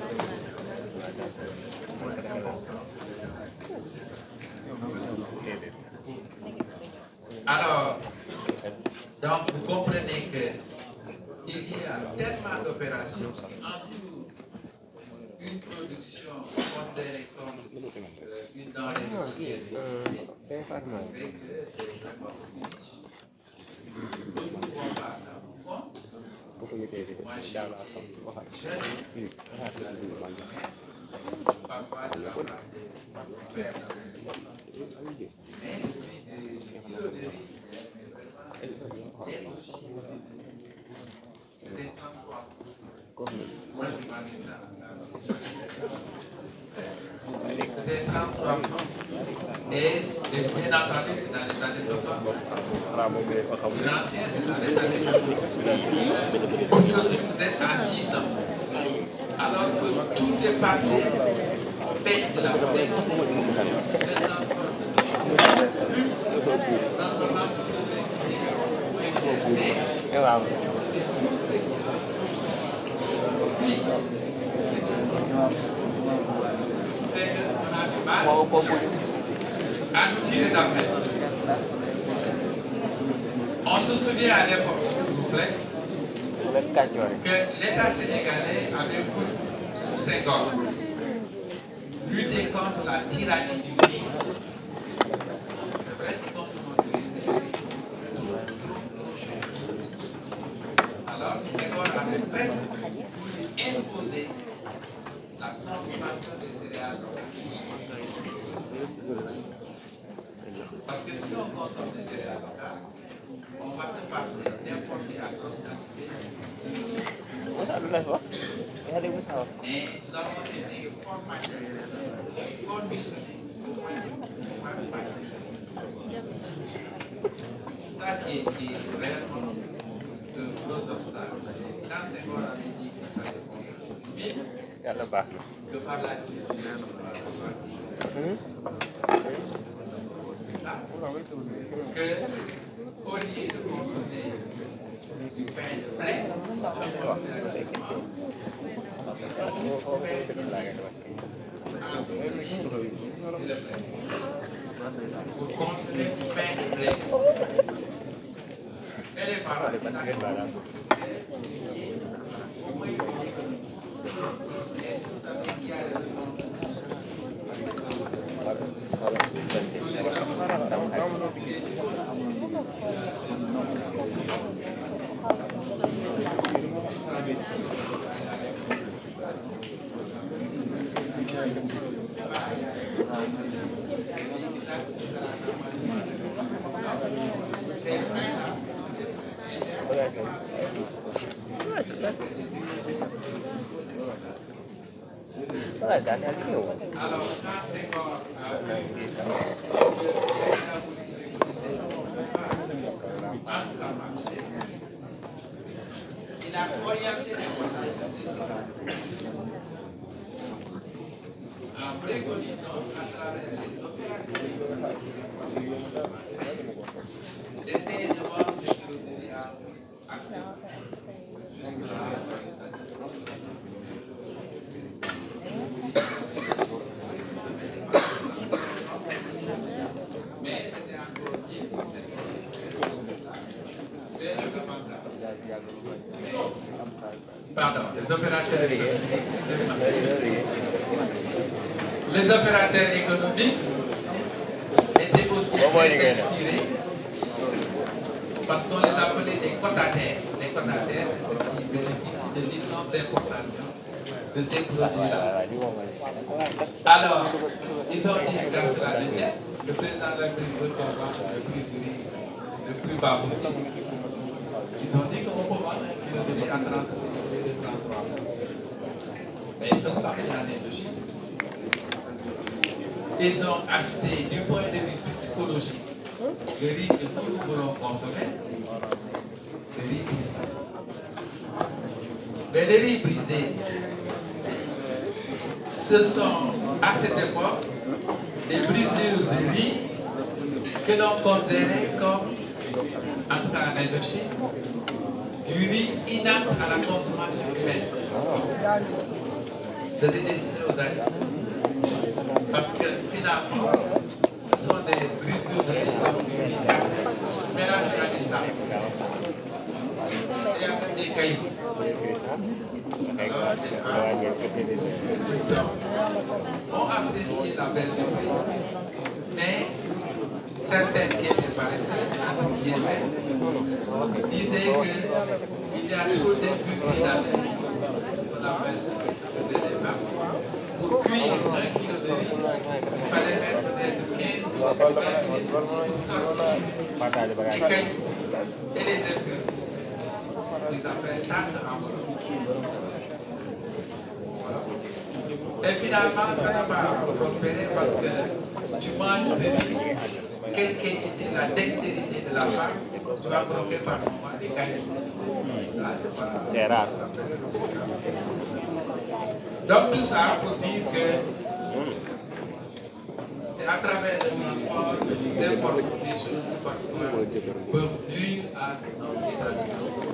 alors, donc vous comprenez que il y a tellement d'opérations qui entourent une production considérée comme une denrée de moi, je m'en dis ça. C'était 33 francs. Et bien entendu, c'est dans les années 60. C'est l'ancien, c'est dans les années 60. Aujourd'hui, vous êtes à 600. Alors que tout est passé au pays de la paix. Le transport, c'est plus. Transport, à nous tirer d'affaire. On se souvient à l'époque, s'il vous plaît, que l'État sénégalais avait voulu, sous Senghor, lutter contre la tyrannie du prix. C'est vrai que nous consommons du riz, trop cher. Alors, Senghor avait presque voulu imposer la consommation des céréales locales. Parce que si on consomme des céréales locales, on va se passer d'importer à grosse quantité. Et nous avons été formatés, conditionnés au point de passer. C'est ça qui est réellement de gros obstacles. Quand Senghor avait dit qu'il fallait consommer vite, que par la suite, ça, que au lieu de consommer du pain plein, vous consommez du pain plein. Et les parents, est-ce que vous savez qui a raison? Alors, quand Senghor a il a orienté en préconisant à travers les opérateurs d'essayer de voir des produits à accès jusque-là. Mais c'était encore dit pour cette pardon, les opérateurs économiques étaient aussi très inspirés parce qu'on les appelait des quotataires. Les quotataires, c'est ceux qui bénéficient de licence d'importation de ces produits-là. Alors, ils ont dit qu'à cela ne tienne, le président de la République veut qu'on vende le prix du riz le plus bas possible. Ils ont dit qu'on peut vendre un kilo de riz à 30 et 33. Mais ils sont pas en Indochine. Ils ont acheté du point de vue psychologique le riz que tout nous voulons consommer, le riz brisé. Mais le riz brisé, ce sont à cette époque des brisures de riz que l'on considérait comme, en tout cas en Indochine, du riz inapte à la consommation humaine. C'était destiné aux animaux. Parce que finalement, ce sont des brisures de riz, donc du riz cassé, mélangé à du sable. Et avec des cailloux. Alors, on apprécie la baisse du prix, mais certaines qui étaient paresseuses, disaient qu'il y a trop d'impuretés dans ce qu'on appelle des débats. Pour cuire 1 kilo de riz, il fallait mettre peut-être 15 ou 20 minutes pour sortir les cailloux et les impuretés. Ils appellent tarte en Et finalement, ça n'a pas prospéré parce que tu manges ce riz, quelle qu'était la dextérité de la femme, tu vas croquer par moment des cailloux. Ça, c'est pas ça. C'est rare. Donc tout ça pour dire que c'est à travers le transport que nous importons des choses qui parfois peuvent nuire à notre état de santé.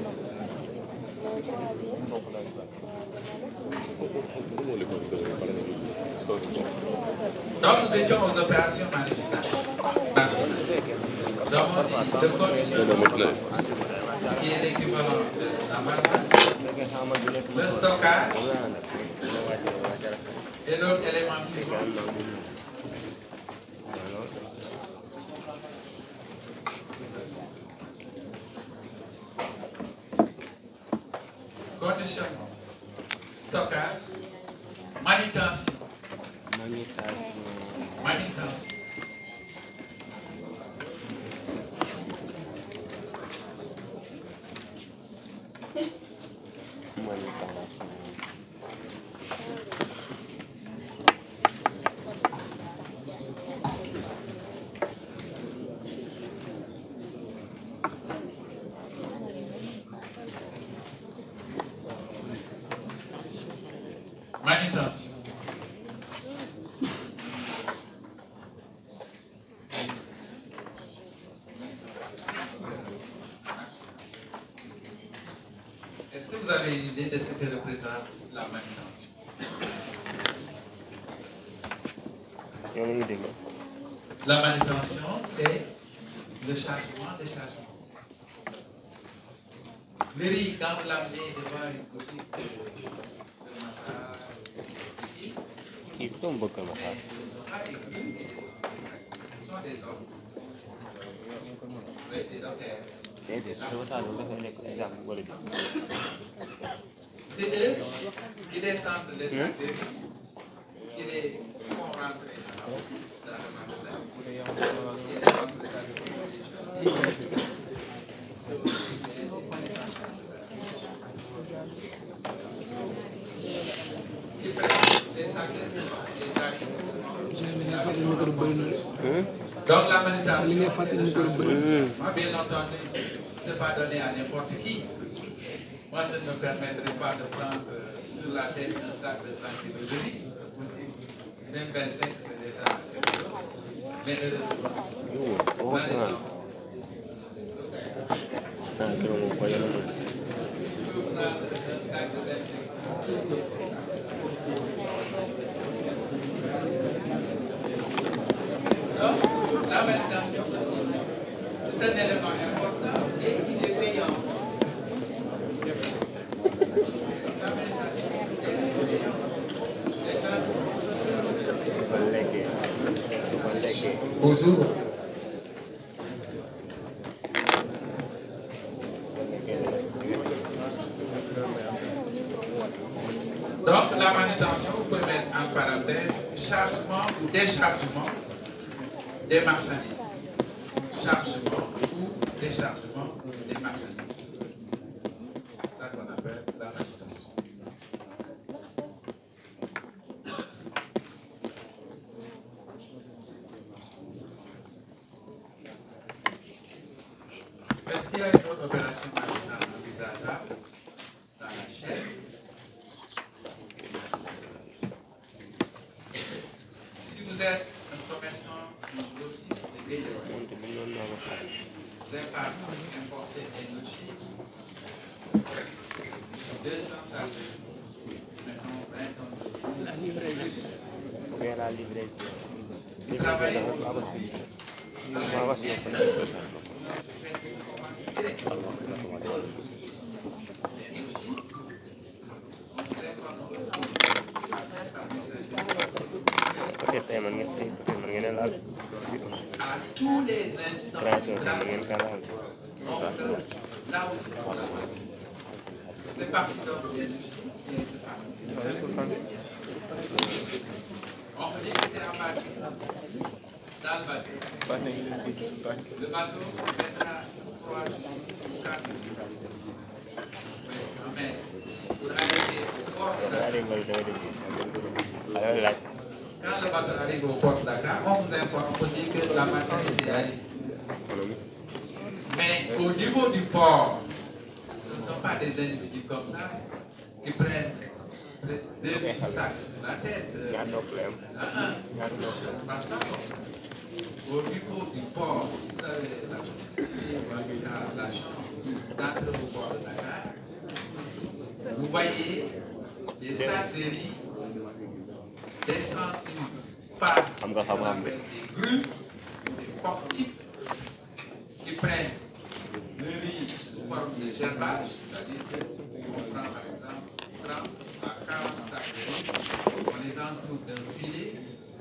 Donc nous étions aux opérations marginales. Nous avons dit le conditionnement qui est l'équivalent de la marque, le stockage et l'autre élément suivant. Conditionnement, stockage, manutention. Manutention. Manutention. Est-ce que vous avez une idée de ce que représente la manutention? La manutention, c'est le chargement, déchargement. Le riz, quand vous l'amenez devant une boutique de massage, mais ce sont pas des grues et des hommes, ce sont des hommes. Oui, des dockers. C'est eux qui descendent les sacs de riz, qui les font rentrer dans le magasin. Donc la manutention, moi bien entendu, ce n'est pas donné à n'importe qui. Moi je ne me permettrai pas de prendre sur la tête un sac de 100 kg de riz, c'est possible. Même 25 c'est déjà quelque chose. Mais heureusement, la manutention aussi, c'est un élément important et il est payant. La manutention est payante. Bonjour. Donc, la manutention, vous pouvez mettre en parenthèse chargement ou déchargement des marchandises. Chargement ou déchargement des marchandises. C'est ça qu'on appelle la manutention. Est-ce qu'il y a une autre opération maintenant envisageable dans la chaîne? Si vous êtes un commerçant, un grossiste de Guédiawaye, vous êtes partout importer des Chine, 200 sacs, maintenant 20 tonnes La livraison. Vous travaillez aujourd'hui avec à tous les instants là où c'est pour la voiture. C'est parti dans le on me dit que c'est un bateau. Dans le bateau. Le bateau mettra 3 jours, 4 jours. Mais pour arriver au port de Dakar, quand le bateau arrive au port de Dakar, on vous informe, on vous dit que la marchandise est arrivée. Mais au niveau du port, ce ne sont pas des individus comme ça qui prennent presque 2000 sacs sur la tête. Ça ne se passe pas comme ça. Au niveau du port, si vous avez la possibilité ou en tout cas la chance d'entrer au port de Dakar, vous voyez des sacs de riz descendus par ce qu'on appelle des grues, des portiques qui prennent le riz sous forme de gerbage, c'est-à-dire qu'on prend par exemple 30 à 40 sacs de riz, on les entoure d'un filet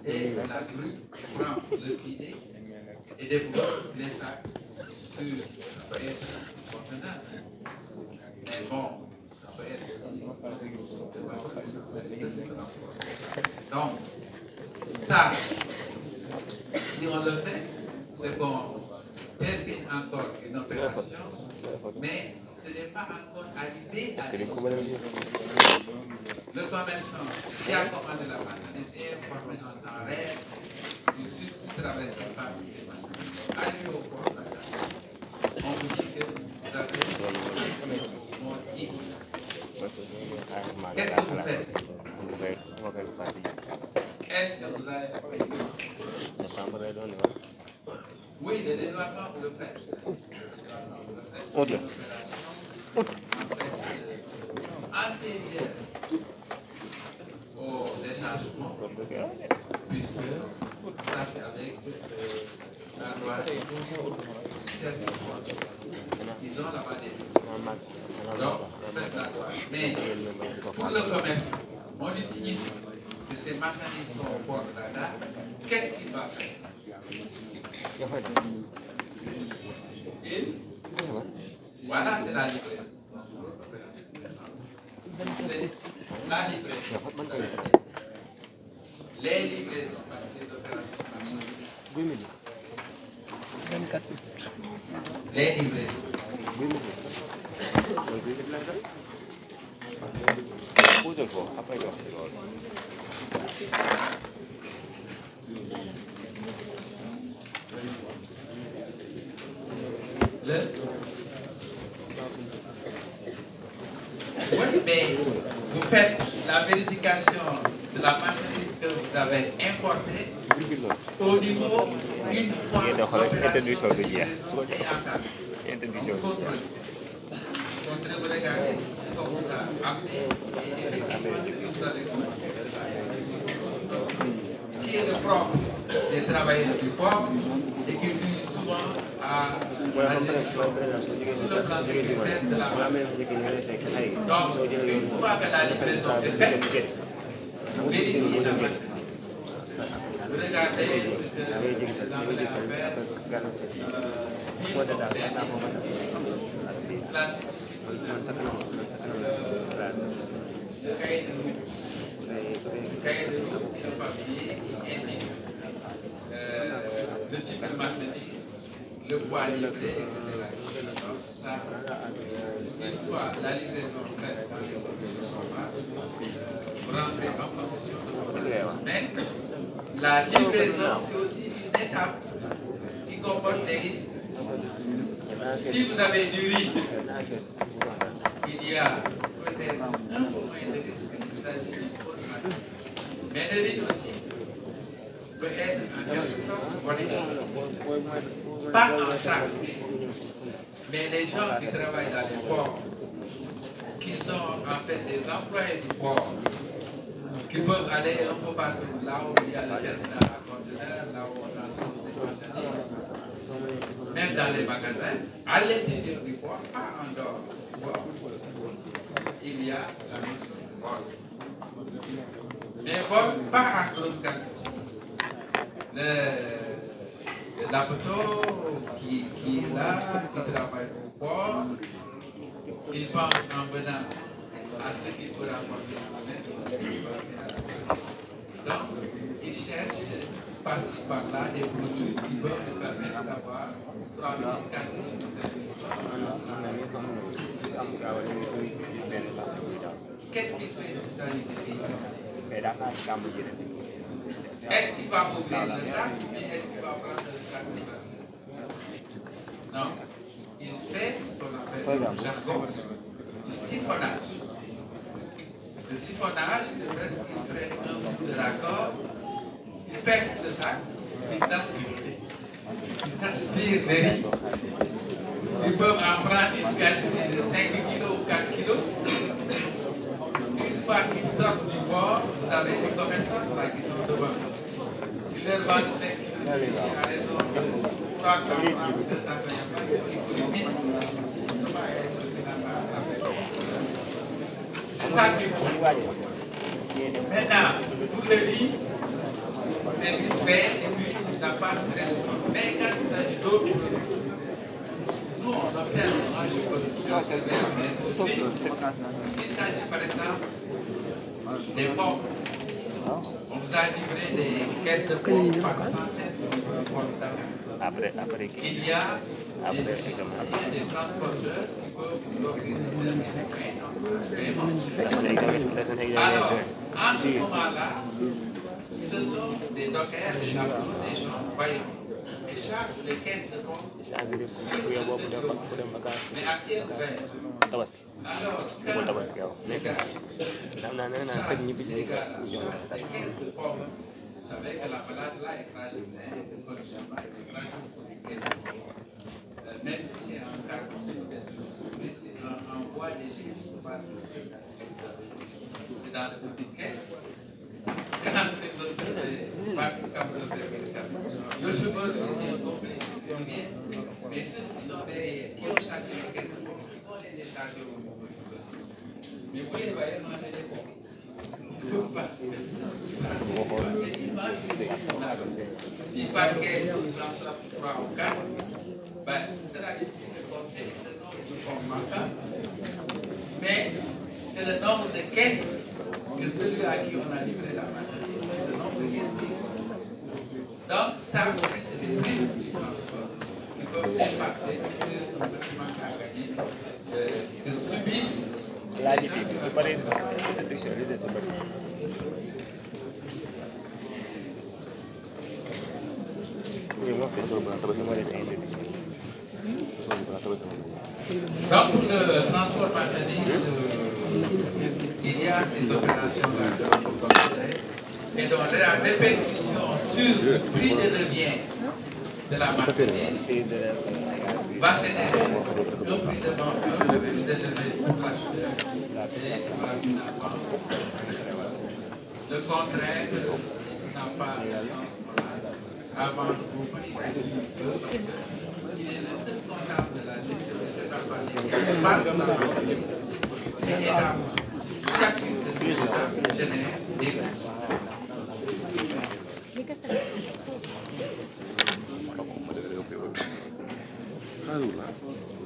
et la grue prend le filet et dépose les sacs sur, ça peut être un conteneur, mais bon, ça peut être aussi donc, ça, si on le fait, c'est qu'on termine encore une opération, mais ce n'est pas encore arrivé à l'exécution. Le commerçant qui a commandé la marchandise est informé en temps réel du sud qui traverse par ces marchandises. Arrivé au port Dakar, on vous dit que vous avez mon X. Qu'est-ce que vous faites? Est-ce que vous avez oui, le développement, vous le faites. Antérieure au déchargement, puisque ça c'est avec la loi ils ont là-bas des donc, faites la loi. Mais pour le commerce, on lui signifie que ces marchandises sont au port de Dakar. Qu'est-ce qu'il va faire? Voilà, c'est la livraison. La livraison. Les livraisons, les opérations. 24 Les livraisons. Oui, mais vous faites la vérification de la marchandise que vous avez importée au niveau une fois l'opération de livraison est encadrée. Donc, contrôlez, vous regardez ce qu'on vous a amené et effectivement ce que vous avez commandé. Qui est le propre des travailleurs du port et qui nuit souvent à la gestion sur le plan sécuritaire de la marchandise. Donc, une fois que la livraison est faite, vous vérifiez la marchandise. Vous regardez ce que les Anglais appellent bill of lading. Cela signifie tout simplement le cahier de route. cahier de route, c'est un papier qui indique le type de marchandise, le poids livré, etc. Donc, ça, une fois la livraison faite dans les conditions normales, vous rentrez en possession de vos marchandises. Mais la livraison, c'est aussi une étape qui comporte des risques. Si vous avez du riz, il y a peut-être un peu moins de risque s'il s'agit d'une faute maladie. Mais le riz aussi peut être en quelque sorte volé. Pas en sac, mais les gens qui travaillent dans les ports, qui sont en fait des employés du port, qui peuvent aller un peu partout, là où il y a le terminal à conteneurs, là où on a des marchandises, même dans les magasins, à l'intérieur du port, pas en dehors du port, il y a la notion de vol. Mais vol, pas en grosse quantité. L'abateau qui est là, qui travaille au port, il pense en venant à ce qu'il peut rapporter à la maison. Donc, il cherche par-ci par-là des produits qui peuvent lui permettre d'avoir 3 000, 4 000, Qu'est-ce qu'il fait s'il s'agit de riz? Est-ce qu'il va ouvrir le sac ou bien est-ce qu'il va prendre le sac de sardines? Non. Il fait ce qu'on appelle le jargon, le siphonnage. Le siphonnage, c'est presque qu'il prend un bout de la corde, il perce le sac, il s'aspire des riz. Ils peuvent en prendre une quantité de 5 kg ou 4 kg. Une fois qu'ils sortent du port, vous avez les commerçants là qui sont devant. Ils leur vendent 5 kg, à raison de 300 francs, 250 francs, ils coûtent vite. C'est ça qu'il faut. Maintenant, pour le riz, c'est vite fait et puis ça passe très souvent. Mais quand il s'agit d'autres produits, nous on observe, moi je peux observer, s'il s'agit par exemple des pommes, on vous a livré des caisses de pommes par centaines de pommes d'Afrique. Il y a des techniciens, des transporteurs qui peuvent vous offrir ces paiements. Alors, en ce moment-là, ce sont des dockers, des chapeaux, des gens vaillants. Ils chargent les caisses de pommes sur le site, mais à ciel ouvert. Alors, quand ces gars chargent les caisses de pommes, vous savez que l'emballage là est fragile, le conditionnement est fragile pour les caisses de pommes. Même si c'est en carton, c'est peut-être mais c'est en bois léger, je ne sais pas si c'est dans les petites caisses. Quand les autres passent comme le chauffeur aussi est un complice, mais ceux qui sont derrière, qui ont chargé les caisses de pommes, ils vont les décharger au niveau du dossier. Mais vous les voyez manger des pommes. Si par caisse, ils en sortent 3 ou 4, ben, ce sera difficile de compter le nombre de pommes manquantes, mais c'est le nombre de caisses que celui à qui on a livré la marchandise, c'est le nombre de caisses qui compte. Donc, ça aussi, c'est des risques du transport qui peuvent impacter sur le document à gagner que subissent les gens Donc, pour le transport marchandise, il y a ces opérations-là qu'il faut considérer et dont la répercussion sur le prix de revient de la marchandise va générer un prix de vente un peu plus élevé pour l'acheteur et finalement le contraire n'a pas de sens moral à vendre au prix qui est le seul comptable de la gestion des étapes qui passe par les étapes. Chacune de ces étapes génère des coûts.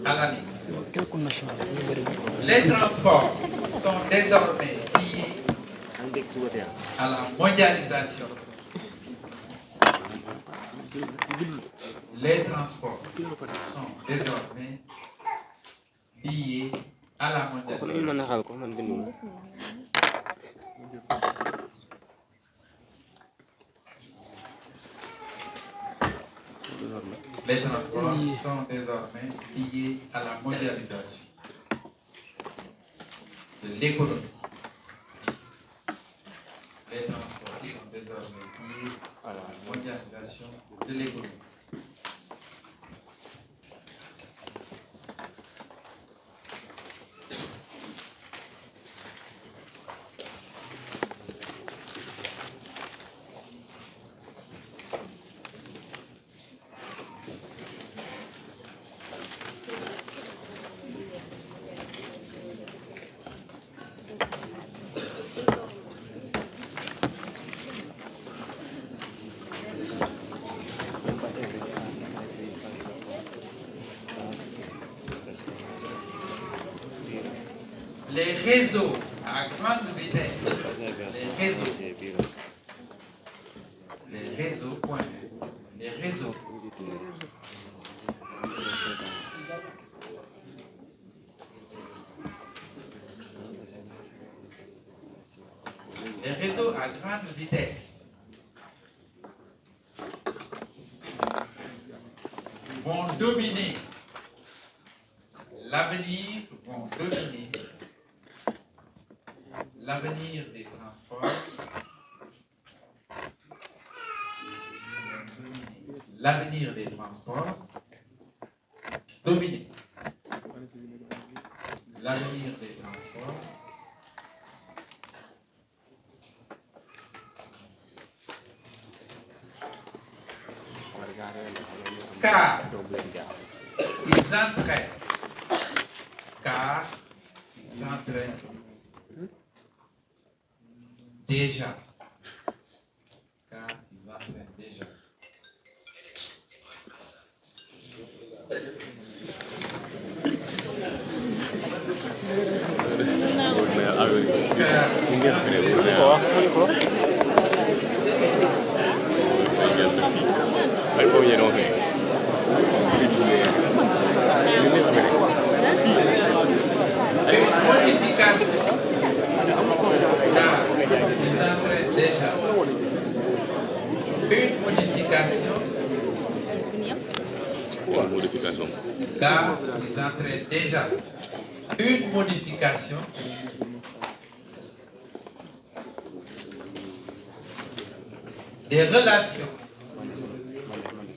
À l'année. Les transports sont désormais liés à la mondialisation, les transports sont désormais liés à la mondialisation. Les transports sont désormais liés à la mondialisation de l'économie. Les transports sont désormais liés à la mondialisation de l'économie. Les réseaux à grande vitesse, les réseaux, point, les réseaux. Les réseaux à grande vitesse vont dominer l'avenir, l'avenir des transports, l'avenir des transports, dominer l'avenir des transports, car ils entraînent déjà. Car ils entraînent déjà une modification des relations.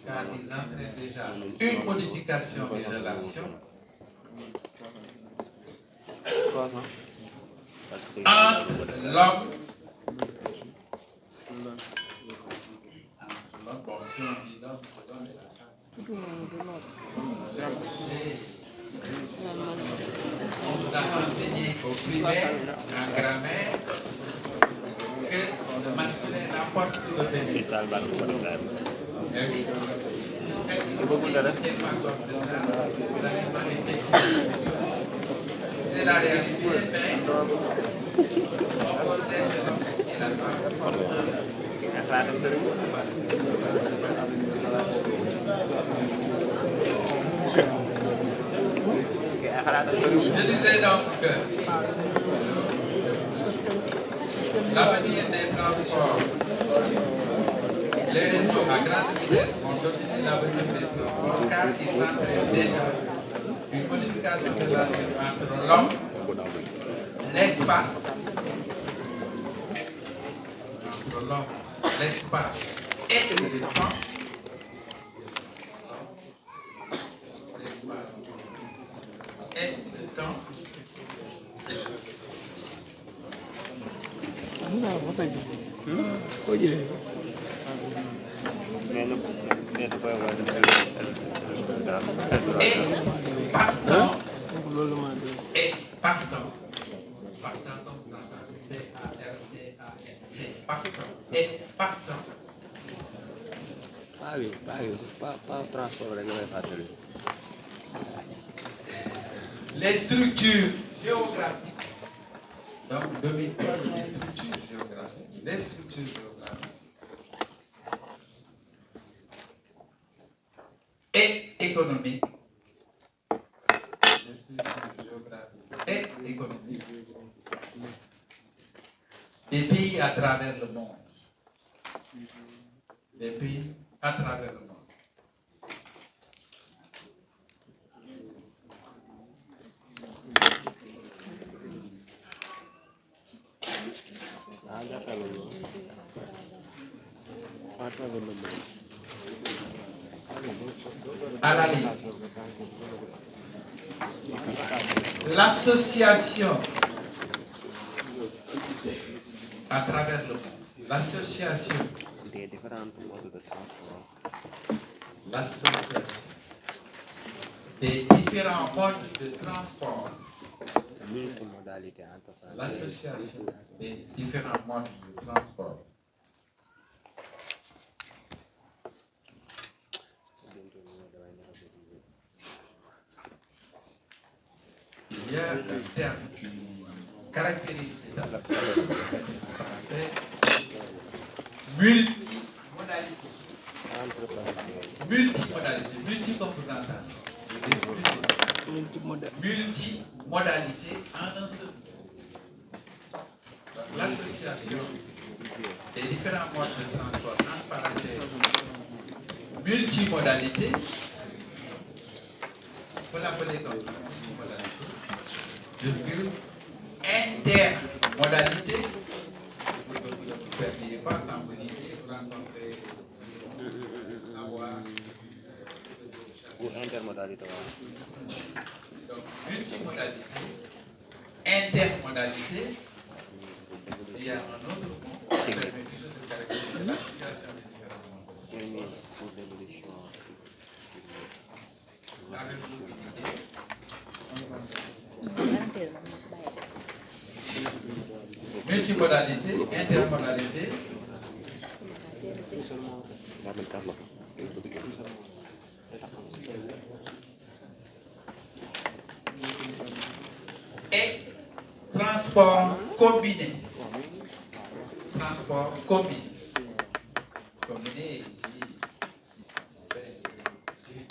Car ils entraînent déjà une modification des relations entre l'homme. Bon, si on dit l'homme, c'est l'homme et la femme. On vous a enseigné au primaire, en grammaire, que le masculin l'emporte sur le féminin. Si vous faites une comme de ça, vous allez m'arrêter. C'est la réalité, mais on peut être l'homme et la femme. Je disais donc que l'avenir des transports, les réseaux à grande vitesse vont dominer l'avenir des transports car ils entraînent déjà une modification de la relation entre l'homme, l'espace, et le temps. Et le temps. Et partant, comme vous entendez, partant. Ah oui, pas transport rek ngay fàttali. Les structures géographiques, donc dominent les structures géographiques. les structures géographiques et économiques, les structures géographiques et économiques des pays à travers le monde. Des pays à travers le monde. À la ligne. L'association à travers le monde. L'association des différents modes de transport. L'association des différents modes de transport. Il y a un terme qui caractérise cette association. Multimodalité. Multimodalité, multicomposantale. Multimodalité en un seul. Donc, l'association des différents modes de transport en parenthèse. Multimodalité. Il faut l'appeler comme ça, multimodalité. Virgule. Intermodalité. Vous ne perdiez pas quand vous lisez, vous rencontrez savoir. Ou intermodalité. Donc, multimodalité, intermodalité, il y a un autre mot qui permet toujours de caractériser la situation des différents mondes. Avez-vous une idée? Multimodalité, intermodalité. Et transport combiné. Transport combiné. Combiné ici,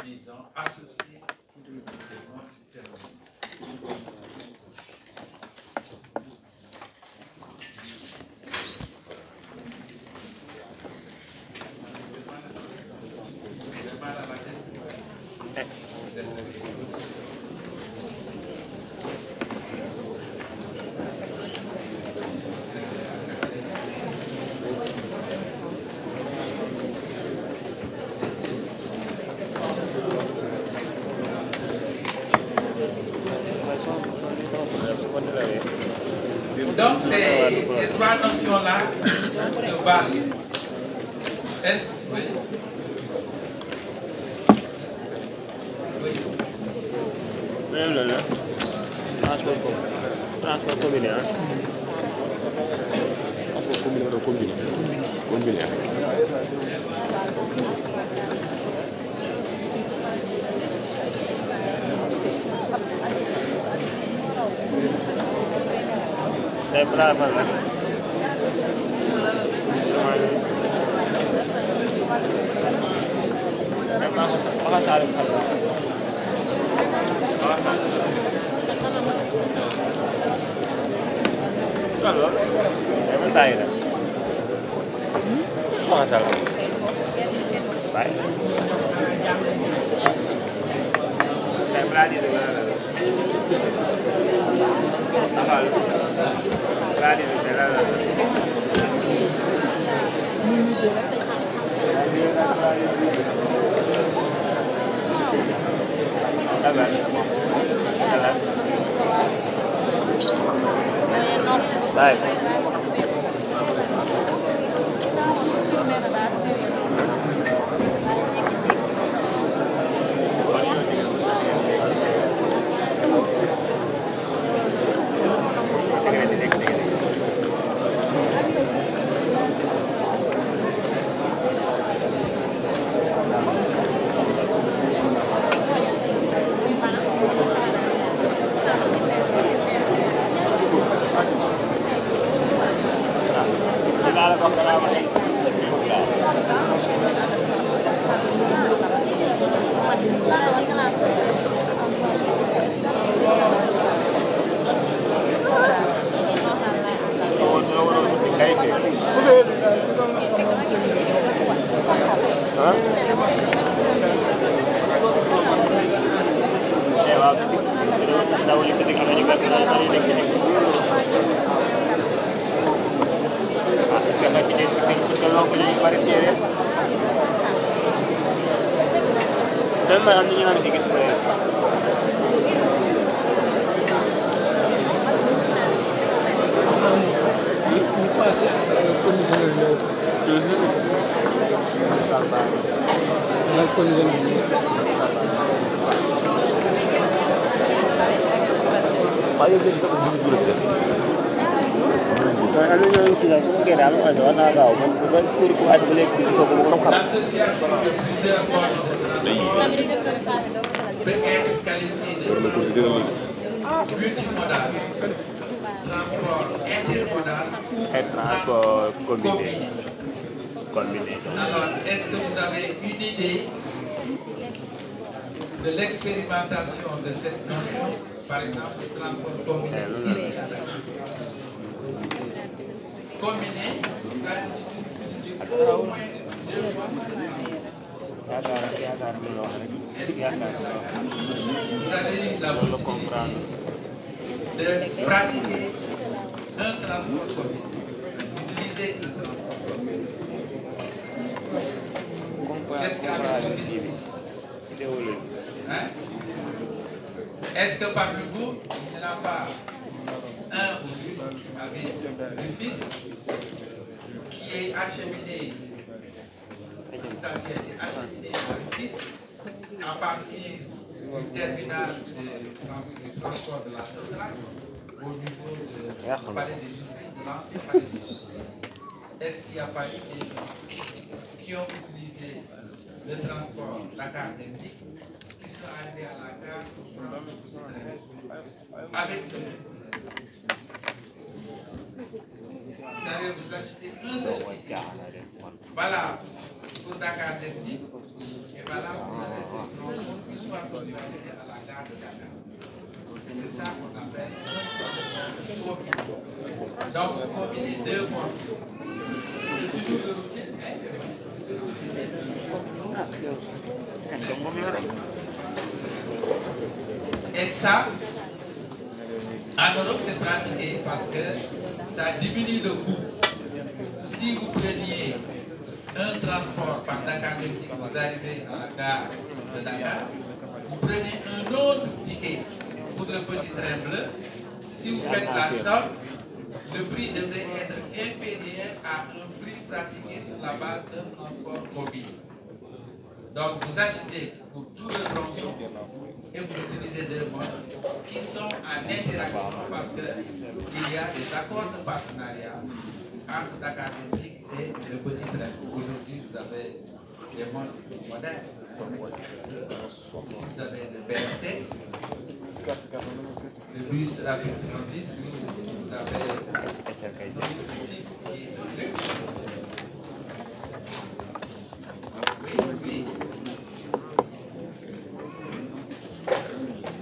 disons associé des modes différents. Donc, ces trois notions-là se valent. Est-ce oui? Oui. Même là, transport combiné. Transport combiné. Saya berapa kan? Maka saling kalau. Kalau, emang tahu tak? Maka saling. Baik. Saya berani dengan. Akal. Berani dengan. Baik. L'association de plusieurs modes de transport peut être qualifiée de transport multimodal, transport intermodal ou transport combiné. Alors, est-ce que vous avez une idée de l'expérimentation de cette notion, par exemple, de transport combiné ici à Dakar? Combiné, c'est-à-dire au moins 2 fois. Vous avez eu la possibilité de pratiquer un transport commun, d'utiliser un transport commun. Qu'est-ce qu'il y a de plus ici? Hein? Est-ce que parmi vous, il n'y en a pas un ou une avec un fils qui est acheminé par le fils à partir du terminal de transport de la Sotra au niveau du palais de justice, de l'ancien palais de justice? Est-ce qu'il n'y a pas eu des gens qui ont utilisé le transport Dakar-Dendik qui sont arrivés à la gare avec le vous allez vous acheter un seul ticket. Voilà pour Dakar-Dendik et voilà pour le reste du transport une fois que vous arrivez à la gare de Dakar. C'est ça qu'on appelle un combiné. Donc vous combinez 2 mois. C'est toujours le routier. Et ça, en Europe, c'est pratiqué parce que ça diminue le coût. Si vous preniez un transport par Dakar-Dendik, vous arrivez à la gare de Dakar, vous prenez un autre ticket pour le petit train bleu. Si vous faites la somme, le prix devrait être inférieur à un prix pratiqué sur la base d'un transport combiné. Donc vous achetez pour tout le tronçon et vous utilisez 2 modes qui sont en interaction parce qu'il y a des accords de partenariat entre Dakar-Dendik et le petit train. Aujourd'hui, vous avez des modes modernes. Si vous avez le BRT, le bus rapide transit, si vous avez notre type qui est de luxe. Oui.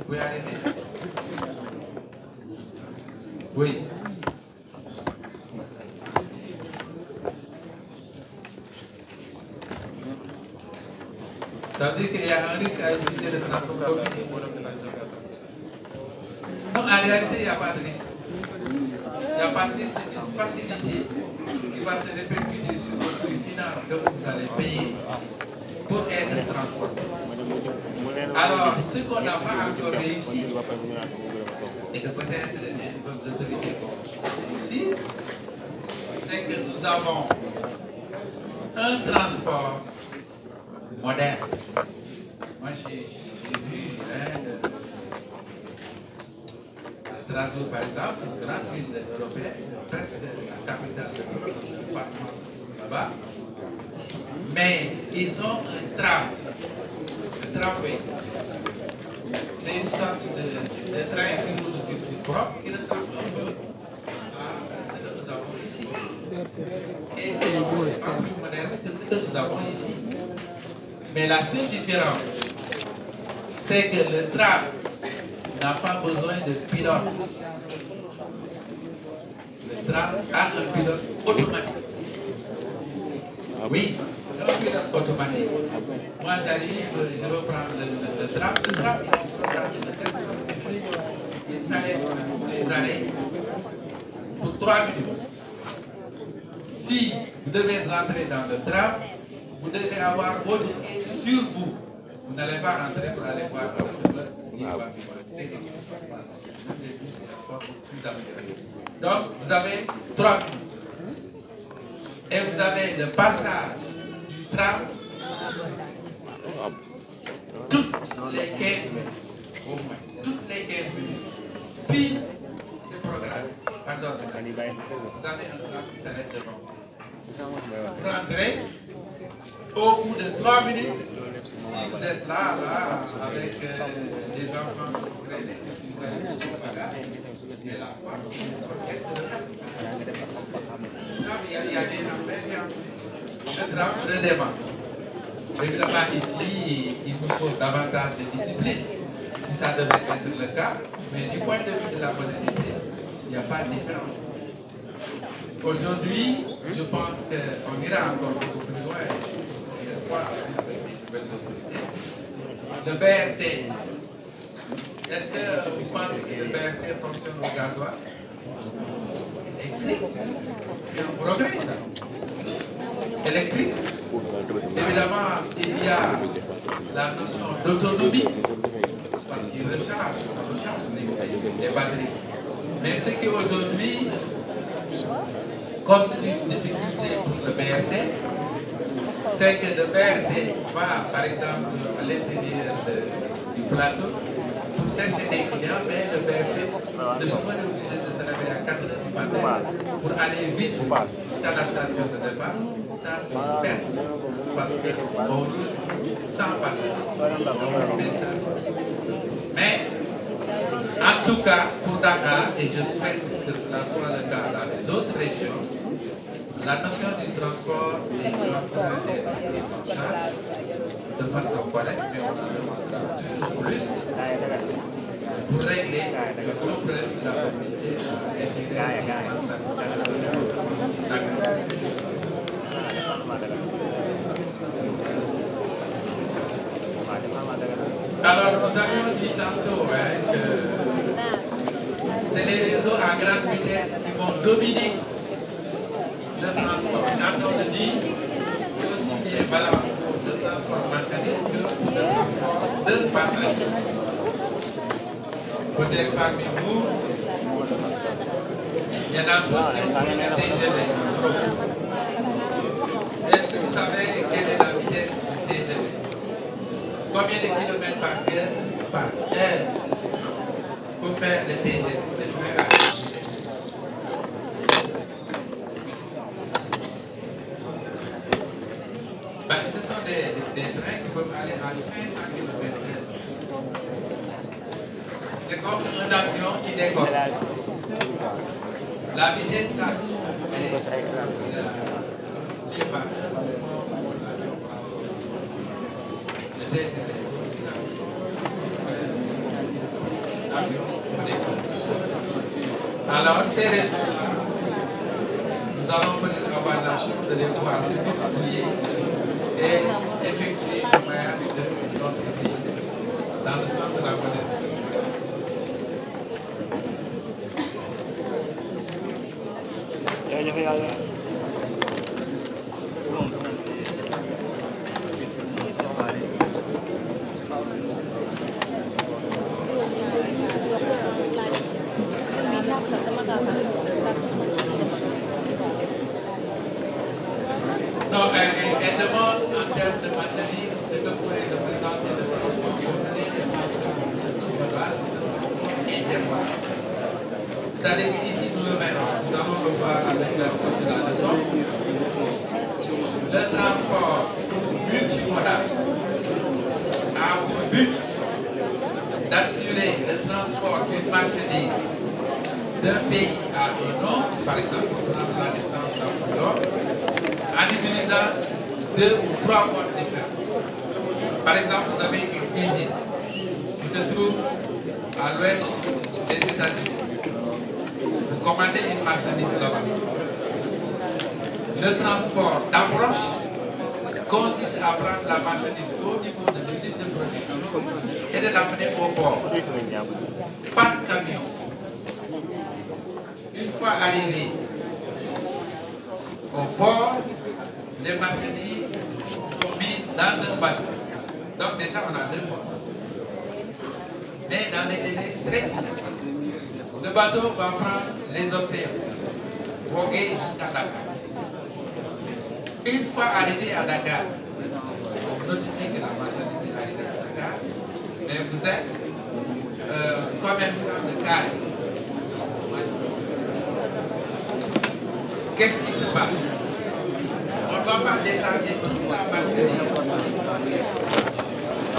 Vous arrêtez? Oui. Ça veut dire qu'il y a un risque à utiliser le transport combiné. Non, en réalité, il n'y a pas de risque. Il n'y a pas de risque, c'est une facilité qui va se répercuter sur le prix final que vous allez payer pour être transporté. Alors, ce qu'on n'a pas encore réussi, et que peut-être les bonnes autorités vont réussir, c'est que nous avons un transport moderne. Moi, j'ai vu à Strasbourg, par exemple, une grande ville européenne, presque la capitale de département là-bas, mais ils ont un tram, le tramway. C'est une sorte de train qui roule sur ses propres, qui ressemble un peu à ce que nous avons ici. nous avons ici. Mais la seule différence, c'est que le tram n'a pas besoin de pilote. Le tram a un pilote automatique. Oui, un pilote automatique. Moi j'arrive, je veux prendre le tram. Le tram, il a un programme de 7 minutes. Il s'arrête pour les arrêts pour 3 minutes. Si vous devez entrer dans le tram, vous devez avoir votre ticket sur vous. Vous n'allez pas rentrer pour aller voir le receveur. Donc, vous avez 3 minutes. Et vous avez le passage du tram toutes les 15 minutes. Au moins, toutes les 15 minutes. Puis, c'est programmé. Pardon, vous avez un tram qui s'arrête devant. Vous rentrez, au bout de 3 minutes, si vous êtes là, avec des enfants que vous traînez, si vous avez besoin de bagages, et la porte, ça, il y a des affaires, le tram redémarre. Évidemment, ici, il vous faut davantage de discipline, si ça devait être le cas, mais du point de vue de la modernité, il n'y a pas de différence. Aujourd'hui, je pense qu'on ira encore beaucoup plus loin, l'espoir avec les nouvelles autorités. Le BRT, est-ce que vous pensez que le BRT fonctionne au gasoil? Électrique. C'est un progrès, ça. Électrique. Évidemment, il y a la notion d'autonomie, parce qu'il recharge les batteries. Mais ce qui aujourd'hui constitue une difficulté pour le BRT, c'est que le BRT va, par exemple, à l'intérieur du plateau pour chercher des clients, mais le BRT, le chauffeur est obligé de se réveiller à 4 h du matin pour aller vite jusqu'à la station de départ. Ça, c'est une perte, parce qu'on roule sans passage. Mais, en tout cas, pour Dakar, et je souhaite que cela soit le cas dans les autres régions, la notion du transport est en train d'être prise en charge de façon correcte, mais on en demande toujours plus pour régler le problème de la mobilité Alors, nous avions dit tantôt que c'est les réseaux à grande vitesse qui vont dominer le transport. Quand on le dit, c'est aussi bien valable pour le transport marchandise que le transport de passagers. Peut-être parmi vous, il y en a d'autres qui ont pris le TGV. Est-ce que vous savez quelle est la vitesse du TGV? Combien de kilomètres par heure pour faire le TGV? Ce sont des trains qui peuvent aller à 500 km/h. C'est comme un avion qui décolle. La vitesse là, si vous pouvez, le TGV aussi là. Alors, ces réseaux-là, nous allons peut-être avoir la chance de les voir se multiplier et effectuer le voyage de notre pays dans le centre de la modernité. Non, elle demande en termes de marchandises ce que pourrait représenter le transport intermodal. C'est-à-dire qu'ici, nous le même, nous allons le voir avec la suite de la leçon. Le transport multimodal a pour but d'assurer le transport d'une marchandise d'un pays à un autre, par exemple, pour prendre la distance d'un l'autre, en utilisant 2 ou 3 modes différents. Par exemple, vous avez une usine qui se trouve à l'ouest des États-Unis. Vous commandez une marchandise là-bas. Le transport d'approche consiste à prendre la marchandise au niveau de l'usine de production et de l'amener au port par camion. Une fois arrivé au port, les marchandises sont mises dans un bateau. Donc déjà on a 2 modes. Mais dans les délais très courts. Le bateau va prendre les océans, voguer jusqu'à Dakar. Une fois arrivé à Dakar, on notifie que la marchandise est arrivée à Dakar, mais vous êtes commerçant de carne. Qu'est-ce qui se passe? On ne va pas décharger toute la marchandise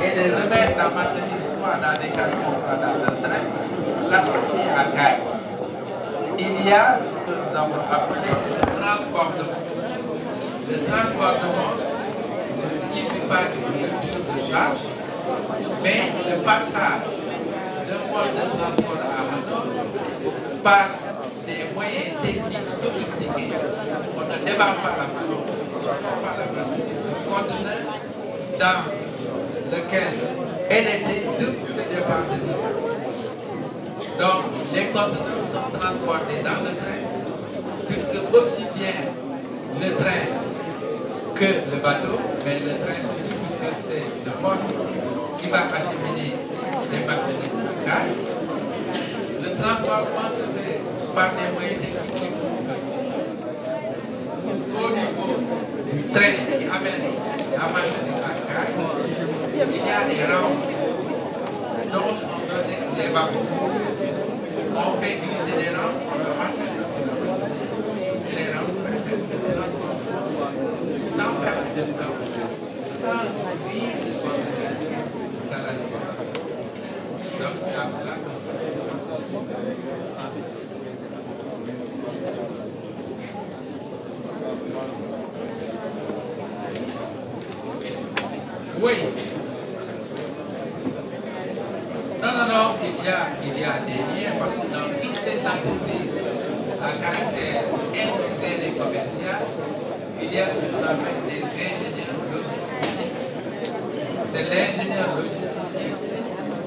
et de remettre la marchandise soit dans des camions, soit dans un train, l'acheminer à Caille. Il y a ce que nous avons appelé le transportement. Le transportement ne signifie pas une rupture de charge, mais le passage d'un mode de transport à un autre par des moyens techniques sophistiqués. On ne débarque pas la marchandise, on ne sort pas la marchandise. Le conteneur dans lequel elle était depuis le départ de l'usine. Donc, les conteneurs sont transportés dans le train, puisque aussi bien le train que le bateau, mais le train surtout puisque c'est le port qui va acheminer les marchandises à Caille. Le transport se fait par des moyens techniques. Au niveau du train qui amène la marchandise à Caille, il y a des rampes dont sont dotés les wagons. On fait glisser des rampes, on leur rappelle et les rampes permettent de transporter sans perdre de temps, sans ouvrir de conteneurs jusqu'à la distance. Donc c'est à cela que oui. Non, il y a des liens parce que dans toutes les entreprises à caractère industriel et commercial, il y a ce qu'on appelle des ingénieurs logisticiens. C'est l'ingénieur logisticien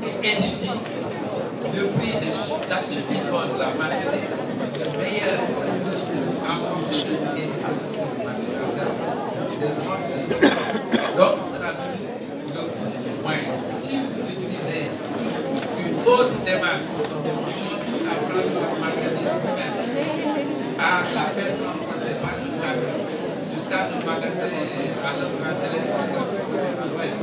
qui étudie le prix d'acheminement de la marchandise, le meilleur en fonction de l'étude du marché interne. Donc, ce sera toujours le moyen. Si vous utilisez une autre démarche qui consiste à prendre votre marchandise vous-même, à la faire transporter par un camion jusqu'à un magasin à l'Australie à l'ouest.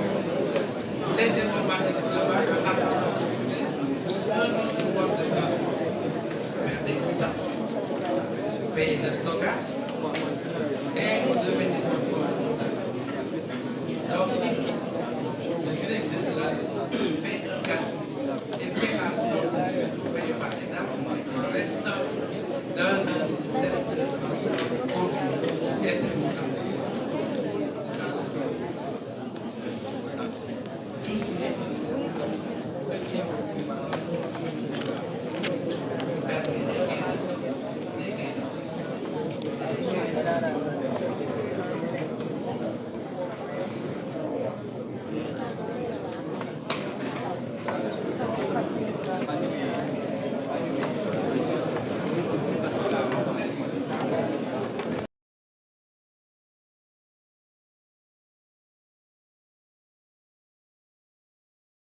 Vous laissez votre marchandise là-bas en attendant de trouver un autre mode de transport. Vous perdez du temps, vous payez le stockage,